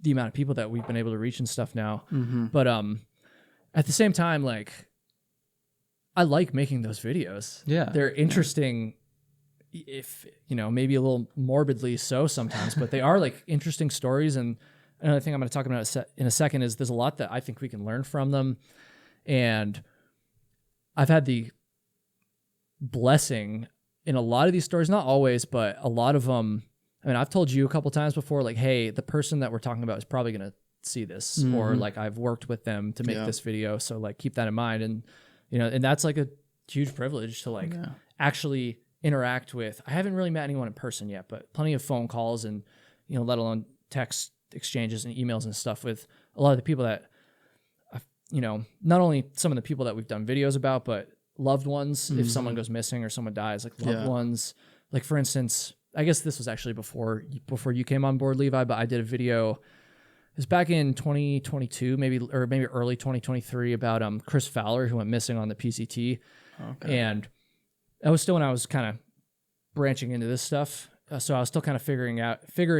amount of people that we've been able to reach and stuff now. But at the same time, like, I like making those videos. They're interesting, if maybe a little morbidly so sometimes, but they are like interesting stories. And another thing I'm going to talk about in a second is there's a lot that I think we can learn from them. And I've had the blessing in a lot of these stories, not always, but a lot of them. I mean, I've told you a couple times before, like, hey, the person that we're talking about is probably going to see this, or like I've worked with them to make this video. So like, keep that in mind. And, and that's like a huge privilege to like actually interact with. I haven't really met anyone in person yet, but plenty of phone calls and, let alone text exchanges and emails and stuff with a lot of the people that, not only some of the people that we've done videos about, but loved ones. If someone goes missing or someone dies, like loved ones, like for instance, I guess this was actually before you came on board, Levi, but I did a video, it was back in 2022, maybe early 2023, about Chris Fowler, who went missing on the PCT. Okay. And that was still when I was kind of branching into this stuff. So I was still kind of figuring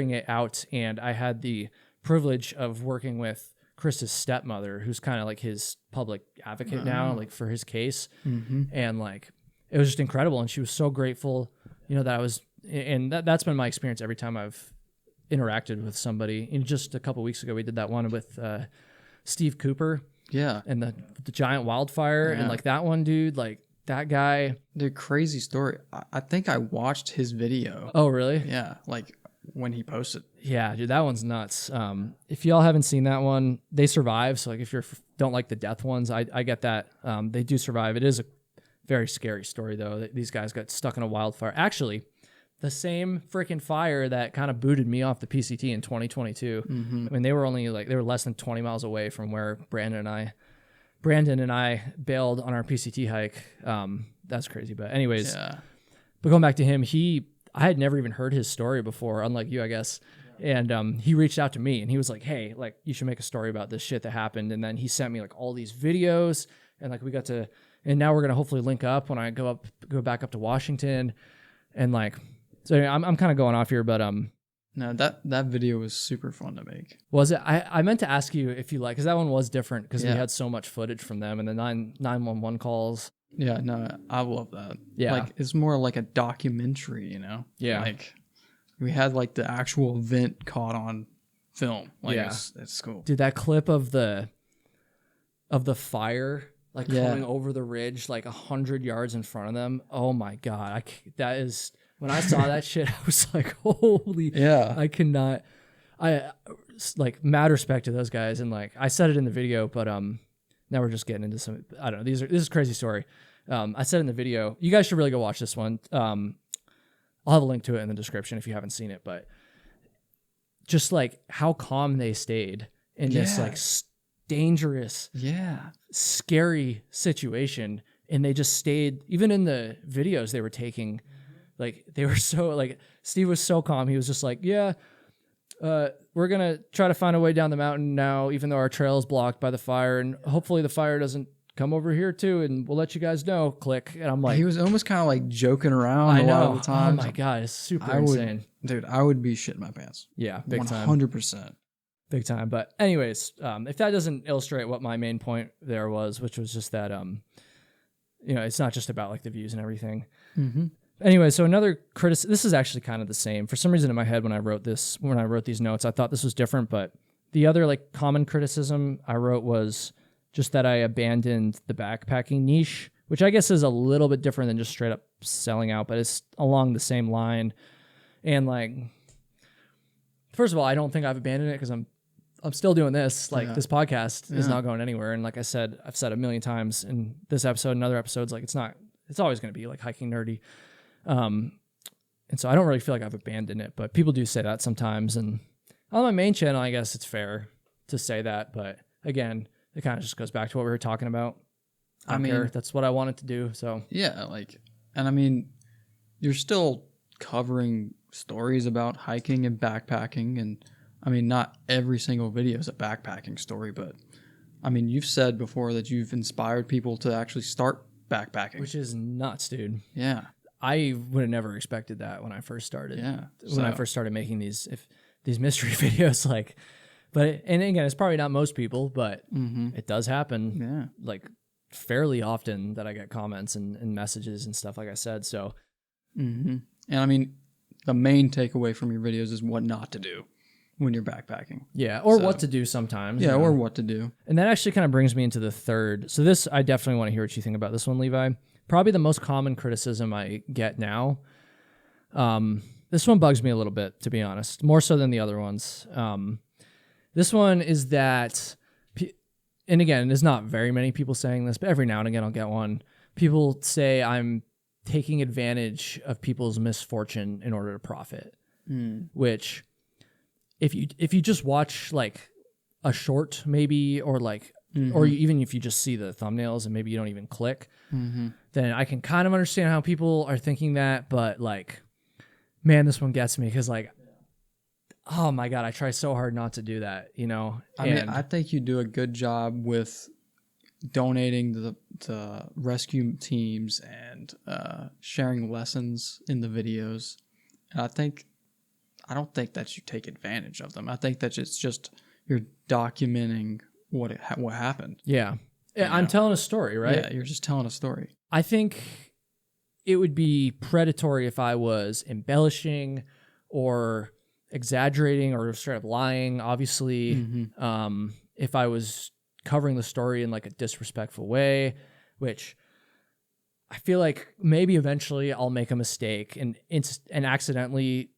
it out. And I had the privilege of working with Chris's stepmother, who's kind of like his public advocate now, like for his case. And like, it was just incredible. And she was so grateful, that I was, and that's been my experience every time I've interacted with somebody. And just a couple of weeks ago, we did that one with Steve Cooper. And the giant wildfire. And like that one, dude, like that guy. The crazy story. I think I watched his video. Oh, really? Yeah. Like when he posted. Yeah, dude, that one's nuts. If y'all haven't seen that one, they survive. So like if you don't like the death ones, I get that. They do survive. It is a very scary story though. These guys got stuck in a wildfire. Actually, the same freaking fire that kind of booted me off the PCT in 2022. I mean, they were less than 20 miles away from where Brandon and I bailed on our PCT hike. That's crazy. But anyways, but going back to him, I had never even heard his story before, unlike you, I guess. And he reached out to me and he was like, hey, like you should make a story about this shit that happened. And then he sent me like all these videos, and like and now we're going to hopefully link up when I go back up to Washington. And like, so I'm kind of going off here, but no, that video was super fun to make. Was it? I meant to ask you if you like, because that one was different because we had so much footage from them and the 911 calls. Yeah, no, I love that. Yeah, like it's more like a documentary, Yeah, like we had like the actual event caught on film. Like it's cool. Dude, that clip of the fire like coming over the ridge like 100 yards in front of them. Oh my god, that is. When I saw that shit, I was like, holy, I cannot, like mad respect to those guys. And like, I said it in the video, but, now we're just getting into some, I don't know. This is a crazy story. I said in the video, you guys should really go watch this one. I'll have a link to it in the description if you haven't seen it, but just like how calm they stayed in this like dangerous, scary situation. And they just stayed, even in the videos they were taking, like they were so like, Steve was so calm. He was just like, we're going to try to find a way down the mountain now, even though our trail is blocked by the fire. And hopefully the fire doesn't come over here too. And we'll let you guys know. Click. And I'm like, he was almost kind of like joking around a lot of the time. Oh my God. It's super insane. Dude, I would be shitting my pants. Yeah. Big 100%. Big time. But anyways, if that doesn't illustrate what my main point there was, which was just that, it's not just about like the views and everything. Mm-hmm. Anyway, so another criticism, this is actually kind of the same. For some reason in my head when I wrote these notes, I thought this was different, but the other like common criticism I wrote was just that I abandoned the backpacking niche, which I guess is a little bit different than just straight up selling out, but it's along the same line. And like, first of all, I don't think I've abandoned it because I'm still doing this. Like this podcast is not going anywhere. And like I said, I've said a million times in this episode and other episodes, like it's always going to be like hiking nerdy. And so I don't really feel like I've abandoned it, but people do say that sometimes. And on my main channel, I guess it's fair to say that. But again, it kind of just goes back to what we were talking about. I mean, that's what I wanted to do. So yeah, like, and I mean, you're still covering stories about hiking and backpacking. And I mean, not every single video is a backpacking story, but I mean, you've said before that you've inspired people to actually start backpacking, which is nuts, dude. Yeah. I would have never expected that when I first started. Yeah. When I first started making these mystery videos, like, and again, it's probably not most people, but it does happen. Yeah. Like fairly often that I get comments and messages and stuff, like I said. So, and I mean, the main takeaway from your videos is what not to do when you're backpacking. Yeah. Or what to do sometimes. Yeah. Or what to do. And that actually kind of brings me into the third. So this, I definitely want to hear what you think about this one, Levi. Probably the most common criticism I get now. This one bugs me a little bit, to be honest, more so than the other ones. This one is that, and again, there's not very many people saying this, but every now and again I'll get one. People say I'm taking advantage of people's misfortune in order to profit, which if you just watch like a short maybe, or like, or even if you just see the thumbnails and maybe you don't even click, then I can kind of understand how people are thinking that. But like, man, this one gets me because like, oh my God, I try so hard not to do that, I mean, I think you do a good job with donating to rescue teams and sharing lessons in the videos. And I don't think that you take advantage of them. I think that it's just you're documenting what happened. Yeah. I'm telling a story, right? Yeah, you're just telling a story. I think it would be predatory if I was embellishing or exaggerating or straight up lying, obviously. If I was covering the story in like a disrespectful way, which I feel like maybe eventually I'll make a mistake and accidentally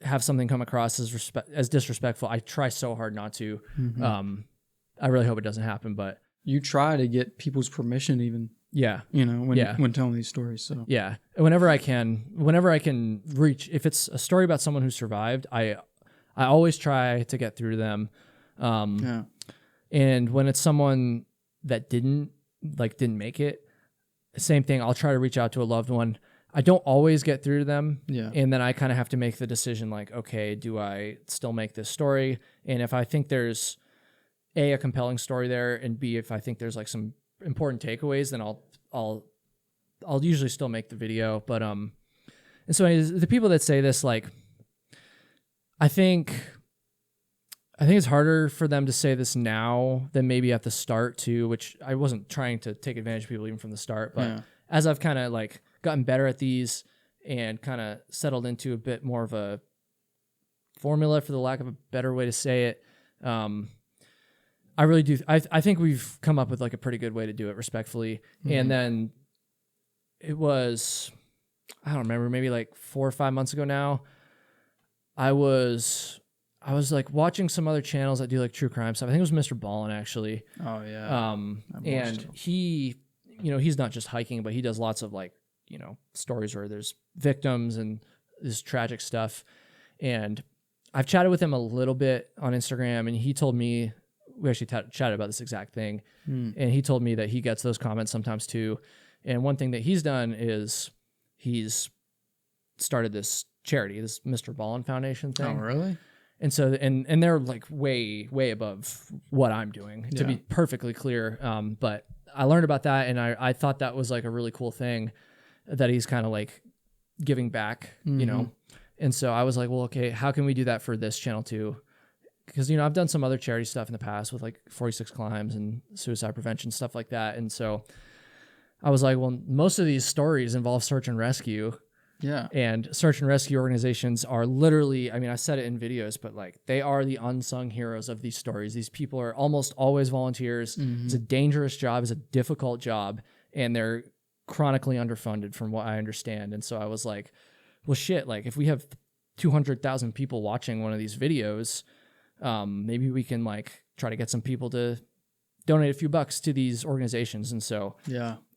have something come across as disrespectful. I try so hard not to. I really hope it doesn't happen, but you try to get people's permission even. Yeah. When telling these stories. So yeah. Whenever I can reach, if it's a story about someone who survived, I always try to get through to them. And when it's someone that didn't make it, same thing. I'll try to reach out to a loved one. I don't always get through to them. Yeah. And then I kind of have to make the decision like, okay, do I still make this story? And if I think there's a compelling story there, and B, if I think there's like some important takeaways, then I'll usually still make the video. But and so anyways, the people that say this, like, I think it's harder for them to say this now than maybe at the start too, which I wasn't trying to take advantage of people even from the start, but as I've kind of like gotten better at these and kind of settled into a bit more of a formula, for the lack of a better way to say it, I really do. I think we've come up with like a pretty good way to do it respectfully. And then it was, I don't remember, maybe like 4 or 5 months ago now, I I was like watching some other channels that do like true crime stuff. I think it was Mr. Ballin actually. Oh yeah. And he, he's not just hiking, but he does lots of like, stories where there's victims and this tragic stuff. And I've chatted with him a little bit on Instagram, and he told me, we actually chatted about this exact thing. And he told me that he gets those comments sometimes too. And one thing that he's done is he's started this charity, this Mr. Ballin Foundation thing. Oh, really? And so, and they're like way, way above what I'm doing, to be perfectly clear. But I learned about that, and I thought that was like a really cool thing that he's kind of like giving back, And so I was like, well, okay, how can we do that for this channel too? Because, I've done some other charity stuff in the past with like 46 Climbs and suicide prevention, stuff like that. And so I was like, well, most of these stories involve search and rescue. Yeah. And search and rescue organizations are literally, I said it in videos, but like they are the unsung heroes of these stories. These people are almost always volunteers. It's a dangerous job. It's a difficult job. And they're chronically underfunded from what I understand. And so I was like, well, shit, like if we have 200,000 people watching one of these videos, maybe we can like try to get some people to donate a few bucks to these organizations. And so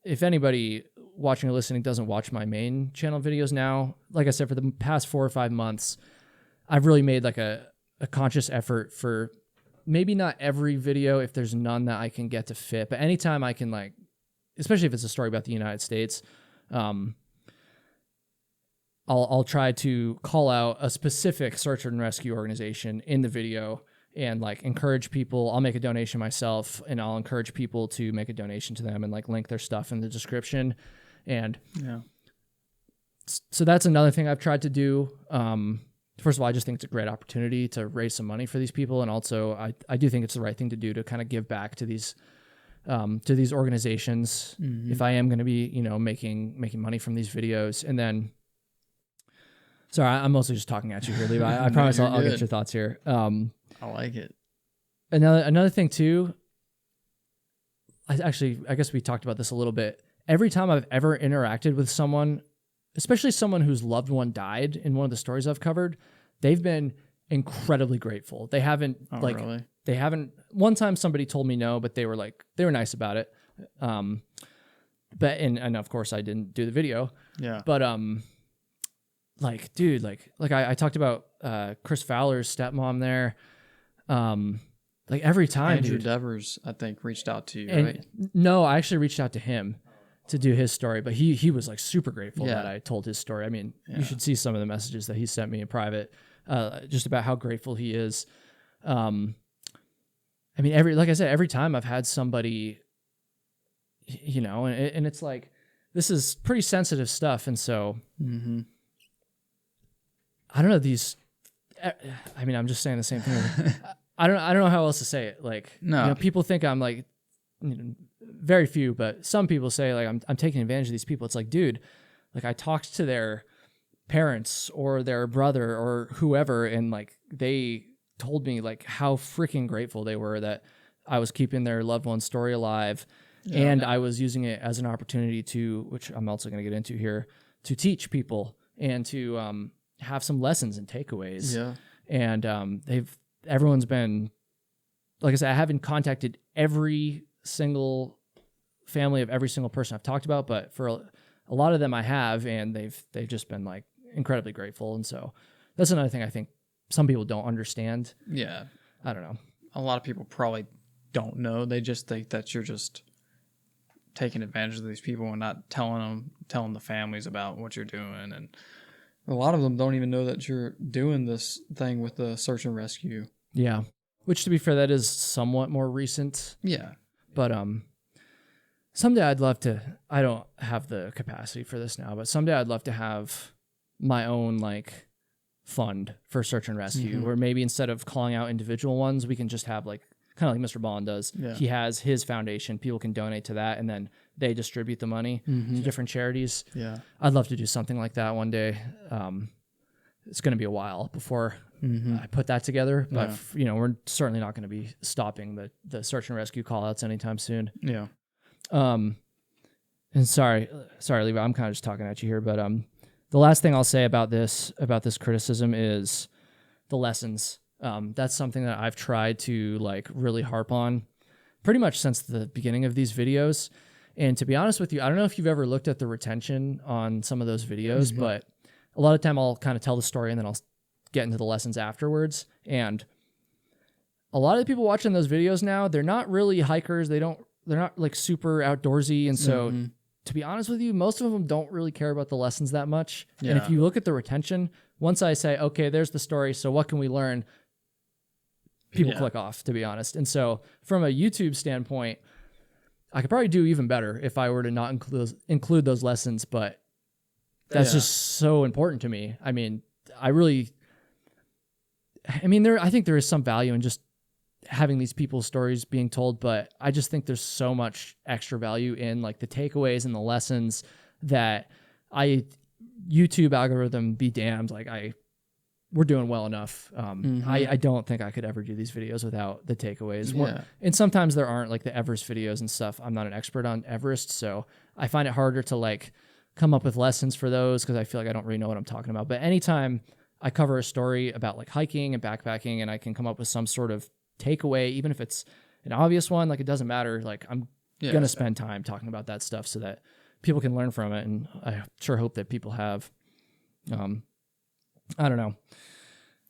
if anybody watching or listening doesn't watch my main channel videos now, like I said, for the past 4 or 5 months, I've really made like a conscious effort for maybe not every video, if there's none that I can get to fit, but anytime I can, like, especially if it's a story about the United States, I'll try to call out a specific search and rescue organization in the video and like encourage people. I'll make a donation myself, and I'll encourage people to make a donation to them and like link their stuff in the description. And so that's another thing I've tried to do. First of all, I just think it's a great opportunity to raise some money for these people. And also I do think it's the right thing to do to kind of give back to these organizations. If I am going to be, making money from these videos. And then, sorry, I'm mostly just talking at you here, Levi. I promise I'll get your thoughts here. I like it. Another thing too, I guess we talked about this a little bit. Every time I've ever interacted with someone, especially someone whose loved one died in one of the stories I've covered, they've been incredibly grateful. They haven't really? They haven't. One time somebody told me no, but they were nice about it. But and of course I didn't do the video. Yeah. But like, dude, like I talked about Chris Fowler's stepmom there. Like every time, Andrew dude, Devers, I think, reached out to you, right? No, I actually reached out to him to do his story, but he was like super grateful that I told his story. I mean, you should see some of the messages that he sent me in private, just about how grateful he is. I mean, like I said, every time I've had somebody, and it's like, this is pretty sensitive stuff. And so, I don't know, I'm just saying the same thing. I don't know how else to say it. Like, no, people think I'm like, very few, but some people say like I'm taking advantage of these people. It's like, dude, like I talked to their parents or their brother or whoever, and like they told me like how freaking grateful they were that I was keeping their loved one's story alive, and I was using it as an opportunity to, which I'm also going to get into here, to teach people and to have some lessons and takeaways. Yeah, and everyone's been, like I said, I haven't contacted every single family of every single person I've talked about, but for a lot of them I have, and they've just been like incredibly grateful. And so that's another thing I think some people don't understand. Yeah. I don't know. A lot of people probably don't know. They just think that you're just taking advantage of these people and not telling the families about what you're doing. And a lot of them don't even know that you're doing this thing with the search and rescue. Yeah. Which, to be fair, that is somewhat more recent. Yeah. But someday I'd love to, I don't have the capacity for this now, but someday I'd love to have my own like fund for search and rescue, where maybe instead of calling out individual ones, we can just have like, kind of like Mr. Bond does. Yeah. He has his foundation. People can donate to that, and then they distribute the money to different charities. Yeah. I'd love to do something like that one day. It's going to be a while before I put that together, but we're certainly not going to be stopping the search and rescue call outs anytime soon. Yeah. And sorry, Levi, I'm kind of just talking at you here, but the last thing I'll say about this criticism is the lessons. That's something that I've tried to like really harp on pretty much since the beginning of these videos. And to be honest with you, I don't know if you've ever looked at the retention on some of those videos, but a lot of time I'll kind of tell the story and then I'll get into the lessons afterwards. And a lot of the people watching those videos now, they're not really hikers. They're not like super outdoorsy. And so to be honest with you, most of them don't really care about the lessons that much. Yeah. And if you look at the retention, once I say, okay, there's the story, so what can we learn? People click off, to be honest. And so from a YouTube standpoint, I could probably do even better if I were to not include those lessons, but that's just so important to me. I mean, I think there is some value in just having these people's stories being told, but I just think there's so much extra value in like the takeaways and the lessons that YouTube algorithm be damned. Like we're doing well enough. I don't think I could ever do these videos without the takeaways. Yeah. And sometimes there aren't like the Everest videos and stuff. I'm not an expert on Everest, so I find it harder to like come up with lessons for those because I feel like I don't really know what I'm talking about. But anytime I cover a story about like hiking and backpacking and I can come up with some sort of takeaway, even if it's an obvious one, like it doesn't matter. Like I'm going to spend time talking about that stuff so that people can learn from it. And I sure hope that people have. I don't know.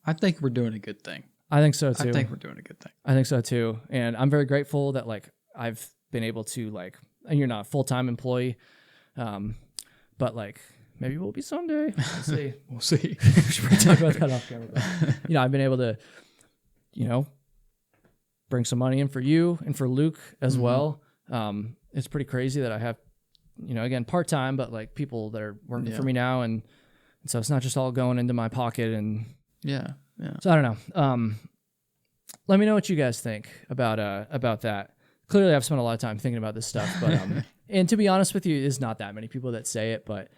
I think we're doing a good thing. I think so too. I think we're doing a good thing. I think so too. And I'm very grateful that like I've been able to like, and you're not a full-time employee, but like maybe we'll be someday. We'll see. We'll see. We should probably talk about that off camera. But, I've been able to, bring some money in for you and for Luke as well. It's pretty crazy that I have, again, part-time, but like people that are working for me now. And so it's not just all going into my pocket. And so I don't know. Let me know what you guys think about that. Clearly I've spent a lot of time thinking about this stuff, but, and to be honest with you, there's not that many people that say it, but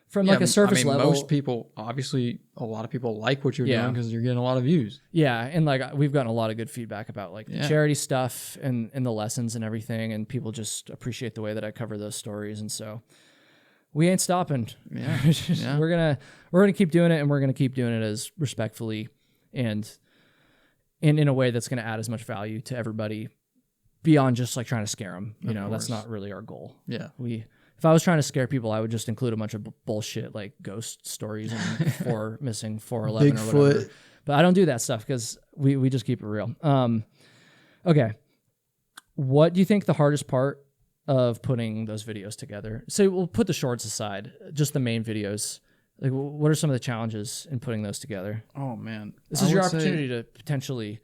from like a surface level, most people, obviously a lot of people like what you're doing because you're getting a lot of views. Yeah. And like, we've gotten a lot of good feedback about like the charity stuff and the lessons and everything. And people just appreciate the way that I cover those stories. And so we ain't stopping. Yeah. We're going to keep doing it, and we're going to keep doing it as respectfully and in a way that's going to add as much value to everybody beyond just like trying to scare them. That's not really our goal. Yeah. If I was trying to scare people, I would just include a bunch of bullshit like ghost stories and missing 411 or whatever. But I don't do that stuff because we just keep it real. Okay. What do you think the hardest part of putting those videos together? So we'll put the shorts aside, just the main videos. Like, what are some of the challenges in putting those together? Oh man, this is your opportunity to potentially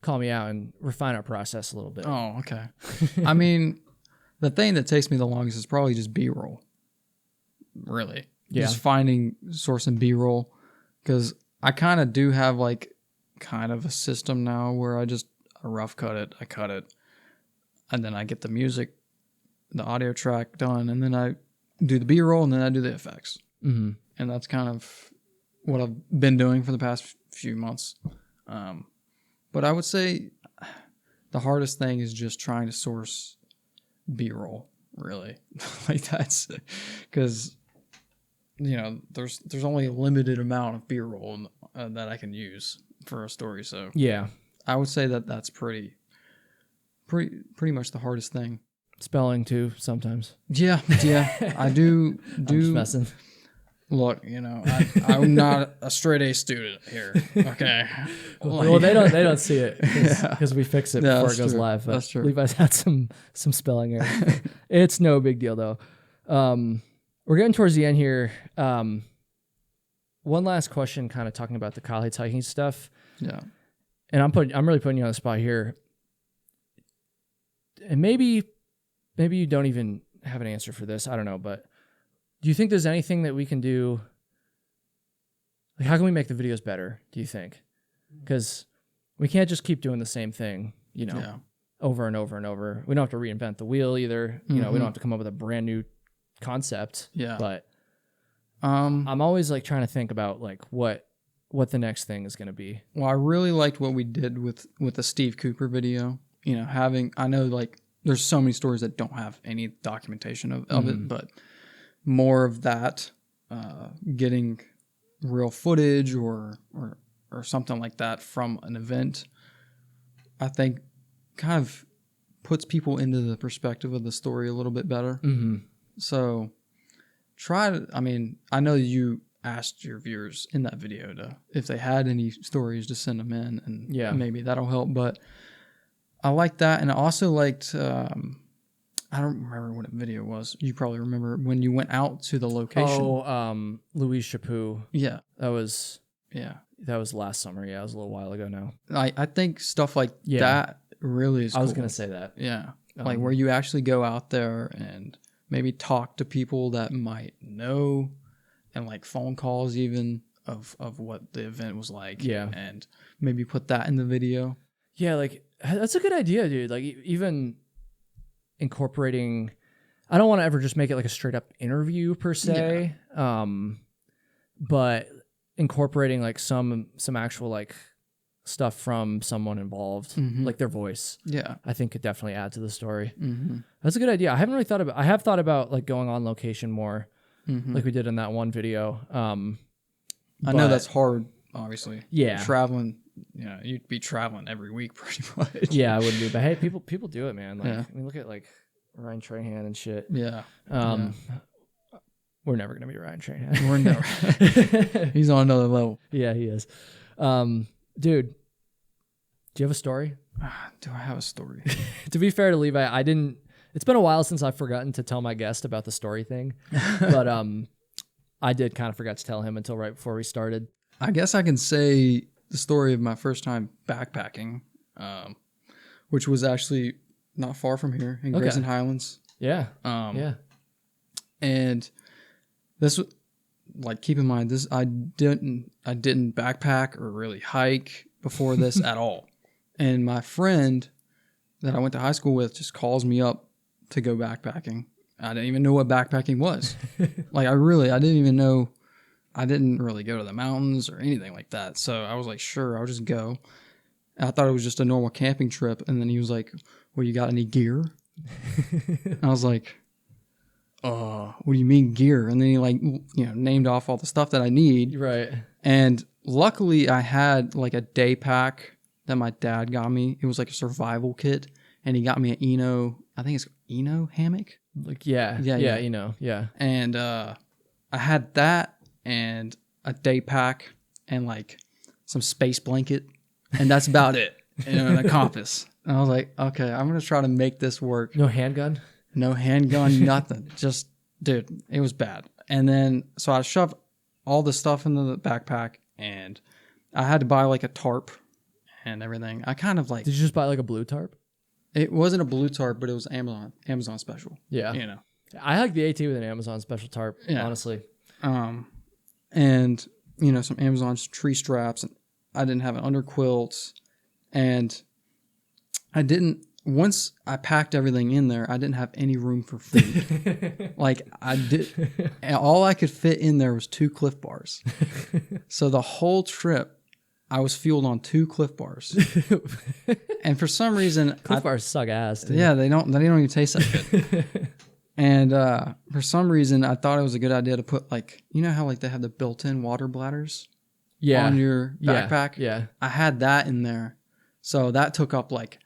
call me out and refine our process a little bit. Oh, okay. I mean, the thing that takes me the longest is probably just B-roll. Really, just sourcing B-roll, because I kind of do have like kind of a system now where I rough cut it, I cut it, and then I get the music, the audio track done, and then I do the B-roll, and then I do the effects. Mm-hmm. And that's kind of what I've been doing for the past few months. But I would say the hardest thing is just trying to source B-roll, really. Like that's because, there's only a limited amount of B-roll that I can use for a story. So yeah, I would say that's pretty much the hardest thing. Spelling too, sometimes. Yeah. I do. I'm just messing. Look, I'm not a straight A student here. Okay. Well, they don't see it because we fix it before it goes live. But that's true. Levi's had some spelling errors. It's no big deal though. We're getting towards the end here. One last question, kind of talking about the Kyle Heights hiking stuff. Yeah. And I'm really putting you on the spot here. And maybe you don't even have an answer for this. I don't know, but do you think there's anything that we can do? Like, how can we make the videos better, do you think? Because we can't just keep doing the same thing, over and over and over. We don't have to reinvent the wheel either. We don't have to come up with a brand new concept. Yeah. But I'm always like trying to think about like what the next thing is going to be. Well, I really liked what we did with the Steve Cooper video. I know like there's so many stories that don't have any documentation of it, but more of that, getting real footage or or something like that from an event, I think kind of puts people into the perspective of the story a little bit better. Mm-hmm. So I know you asked your viewers in that video if they had any stories to send them in, and maybe that'll help. But I like that, and I also liked, I don't remember what video it was. You probably remember when you went out to the location. Oh, Louise Chaput. Yeah. That was last summer. Yeah, it was a little while ago now. I think stuff like that really is cool. I was going to say that. Yeah. Like where you actually go out there and maybe talk to people that might know, and like phone calls even of what the event was like. Yeah. And maybe put that in the video. Yeah, like that's a good idea, dude. Like even incorporating, I don't want to ever just make it like a straight up interview per se. But incorporating like some actual like stuff from someone involved, like their voice. Yeah. I think could definitely add to the story. Mm-hmm. That's a good idea. I have thought about like going on location more, like we did in that one video. I know that's hard, obviously. Yeah. Traveling, you'd be traveling every week pretty much. Yeah, I wouldn't do. But hey, people do it, man. Like, I mean, look at like Ryan Trahan and shit. Yeah. We're never gonna be Ryan Trahan. We're never. He's on another level. Yeah, he is. Dude, do you have a story? Do I have a story? To be fair to Levi, it's been a while since I've forgotten to tell my guest about the story thing. But I did kind of forget to tell him until right before we started. I guess I can say the story of my first time backpacking, which was actually not far from here in Grayson Highlands. Yeah. And this, like, keep in mind, this I didn't backpack or really hike before this at all. And my friend that I went to high school with just calls me up to go backpacking. I didn't even know what backpacking was. Like, I didn't even know. I didn't really go to the mountains or anything like that. So I was like, sure, I'll just go. And I thought it was just a normal camping trip. And then he was like, well, you got any gear? I was like, what do you mean gear? And then he like, named off all the stuff that I need. Right. And luckily I had like a day pack that my dad got me. It was like a survival kit. And he got me an I think it's Eno hammock. Like, yeah. Yeah. And I had that and a day pack and like some space blanket. And that's about it. And a compass. And I was like, okay, I'm going to try to make this work. No handgun? No handgun, nothing. Just, dude, it was bad. And then, so I shoved all the stuff into the backpack and I had to buy like a tarp and everything. I kind of like... Did you just buy like a blue tarp? It wasn't a blue tarp, but it was Amazon special. Yeah. I like the AT with an Amazon special tarp, honestly. And, some Amazon tree straps. And I didn't have an underquilt. And once I packed everything in there, I didn't have any room for food. All I could fit in there was 2 Cliff Bars. So the whole trip, I was fueled on 2 Cliff Bars. And for some reason... Cliff Bars suck ass, dude. Yeah, they don't even taste that good. And for some reason, I thought it was a good idea to put like, how like they have the built-in water bladders on your backpack? Yeah. I had that in there. So that took up like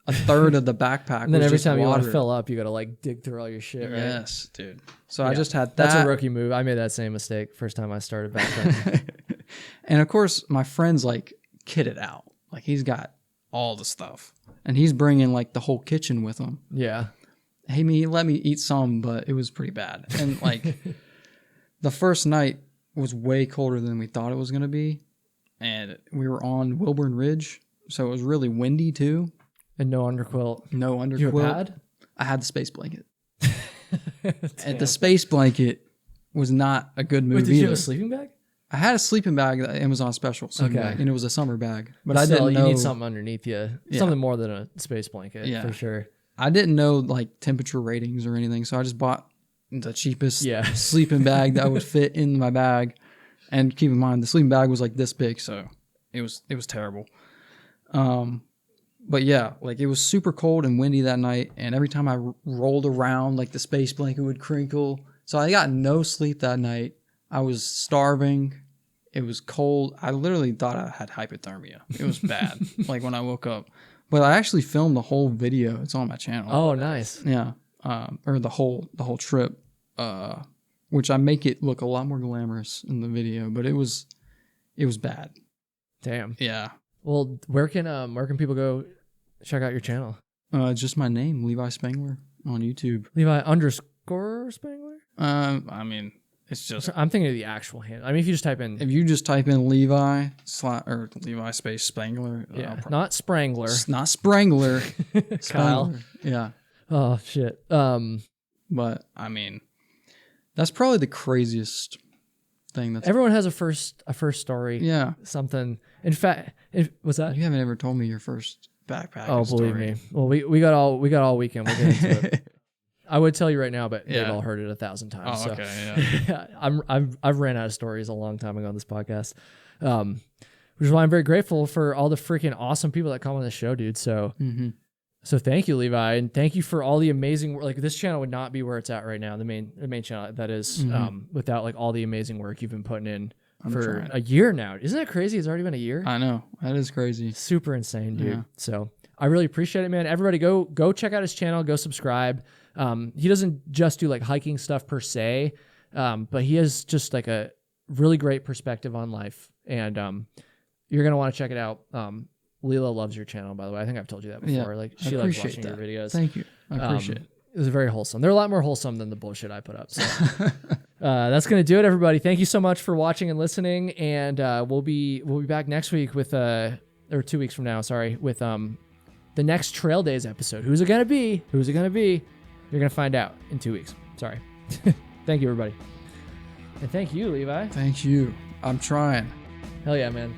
a third of the backpack. And then every time you want to fill up, you got to like dig through all your shit, right? Yes, dude. So I just had that. That's a rookie move. I made that same mistake first time I started backpacking. And of course, my friend's like kitted out. Like he's got all the stuff. And he's bringing like the whole kitchen with him. Yeah. He let me eat some, but it was pretty bad. And like the first night was way colder than we thought it was going to be. And we were on Wilburn Ridge. So it was really windy too. And no underquilt. No underquilt. You have a pad? I had the space blanket. And the space blanket was not a good move. Wait, did you have a sleeping bag? I had a sleeping bag, the Amazon special sleeping bag, and it was a summer bag. But I didn't know. You need something underneath you. Something more than a space blanket, for sure. I didn't know like temperature ratings or anything, so I just bought the cheapest sleeping bag that would fit in my bag. And keep in mind, the sleeping bag was like this big, so it was terrible. But yeah, like it was super cold and windy that night, and every time I rolled around, like the space blanket would crinkle. So I got no sleep that night. I was starving. It was cold. I literally thought I had hypothermia. It was bad. Like when I woke up. But I actually filmed the whole video. It's on my channel. Oh, nice. Yeah. Or the whole trip. Which I make it look a lot more glamorous in the video, but it was bad. Damn. Yeah. Well, where can people go check out your channel? Just my name, Levi Spangler, on YouTube. Levi_Spangler? I mean, it's just. I'm thinking of the actual handle. I mean, if you just type in. If you just type in Levi or Levi space Spangler. Yeah. Not Sprangler. Not Sprangler. Kyle. Spangler. Yeah. Oh shit. But I mean, that's probably the craziest thing. That's everyone has a first story. Yeah. Something. In fact, what's that? You haven't ever told me your first backpack. Oh, believe me. Well, we got all weekend. We'll get into it. I would tell you right now, but they've all heard it 1,000 times. Oh, so. okay. Yeah. I've ran out of stories a long time ago on this podcast, which is why I'm very grateful for all the freaking awesome people that come on the show, dude. So, so thank you, Levi, and thank you for all the amazing work. Like this channel would not be where it's at right now. The main channel that is, without like all the amazing work you've been putting in for a year now. Isn't that crazy? It's already been a year. I know, that is crazy. Super insane, dude. Yeah. So I really appreciate it, man. Everybody go check out his channel. Go subscribe. He doesn't just do like hiking stuff per se, but he has just like a really great perspective on life, and you're gonna want to check it out. Leela loves your channel, by the way. I think I've told you that before. Yeah, like she likes watching your videos. Thank you. I appreciate it. It was very wholesome. They're a lot more wholesome than the bullshit I put up. So that's gonna do it, everybody. Thank you so much for watching and listening, and we'll be back next week with or 2 weeks from now. Sorry, with the next Trail Days episode. Who's it gonna be? Who's it gonna be? You're going to find out in 2 weeks. Sorry. Thank you, everybody. And thank you, Levi. Thank you. I'm trying. Hell yeah, man.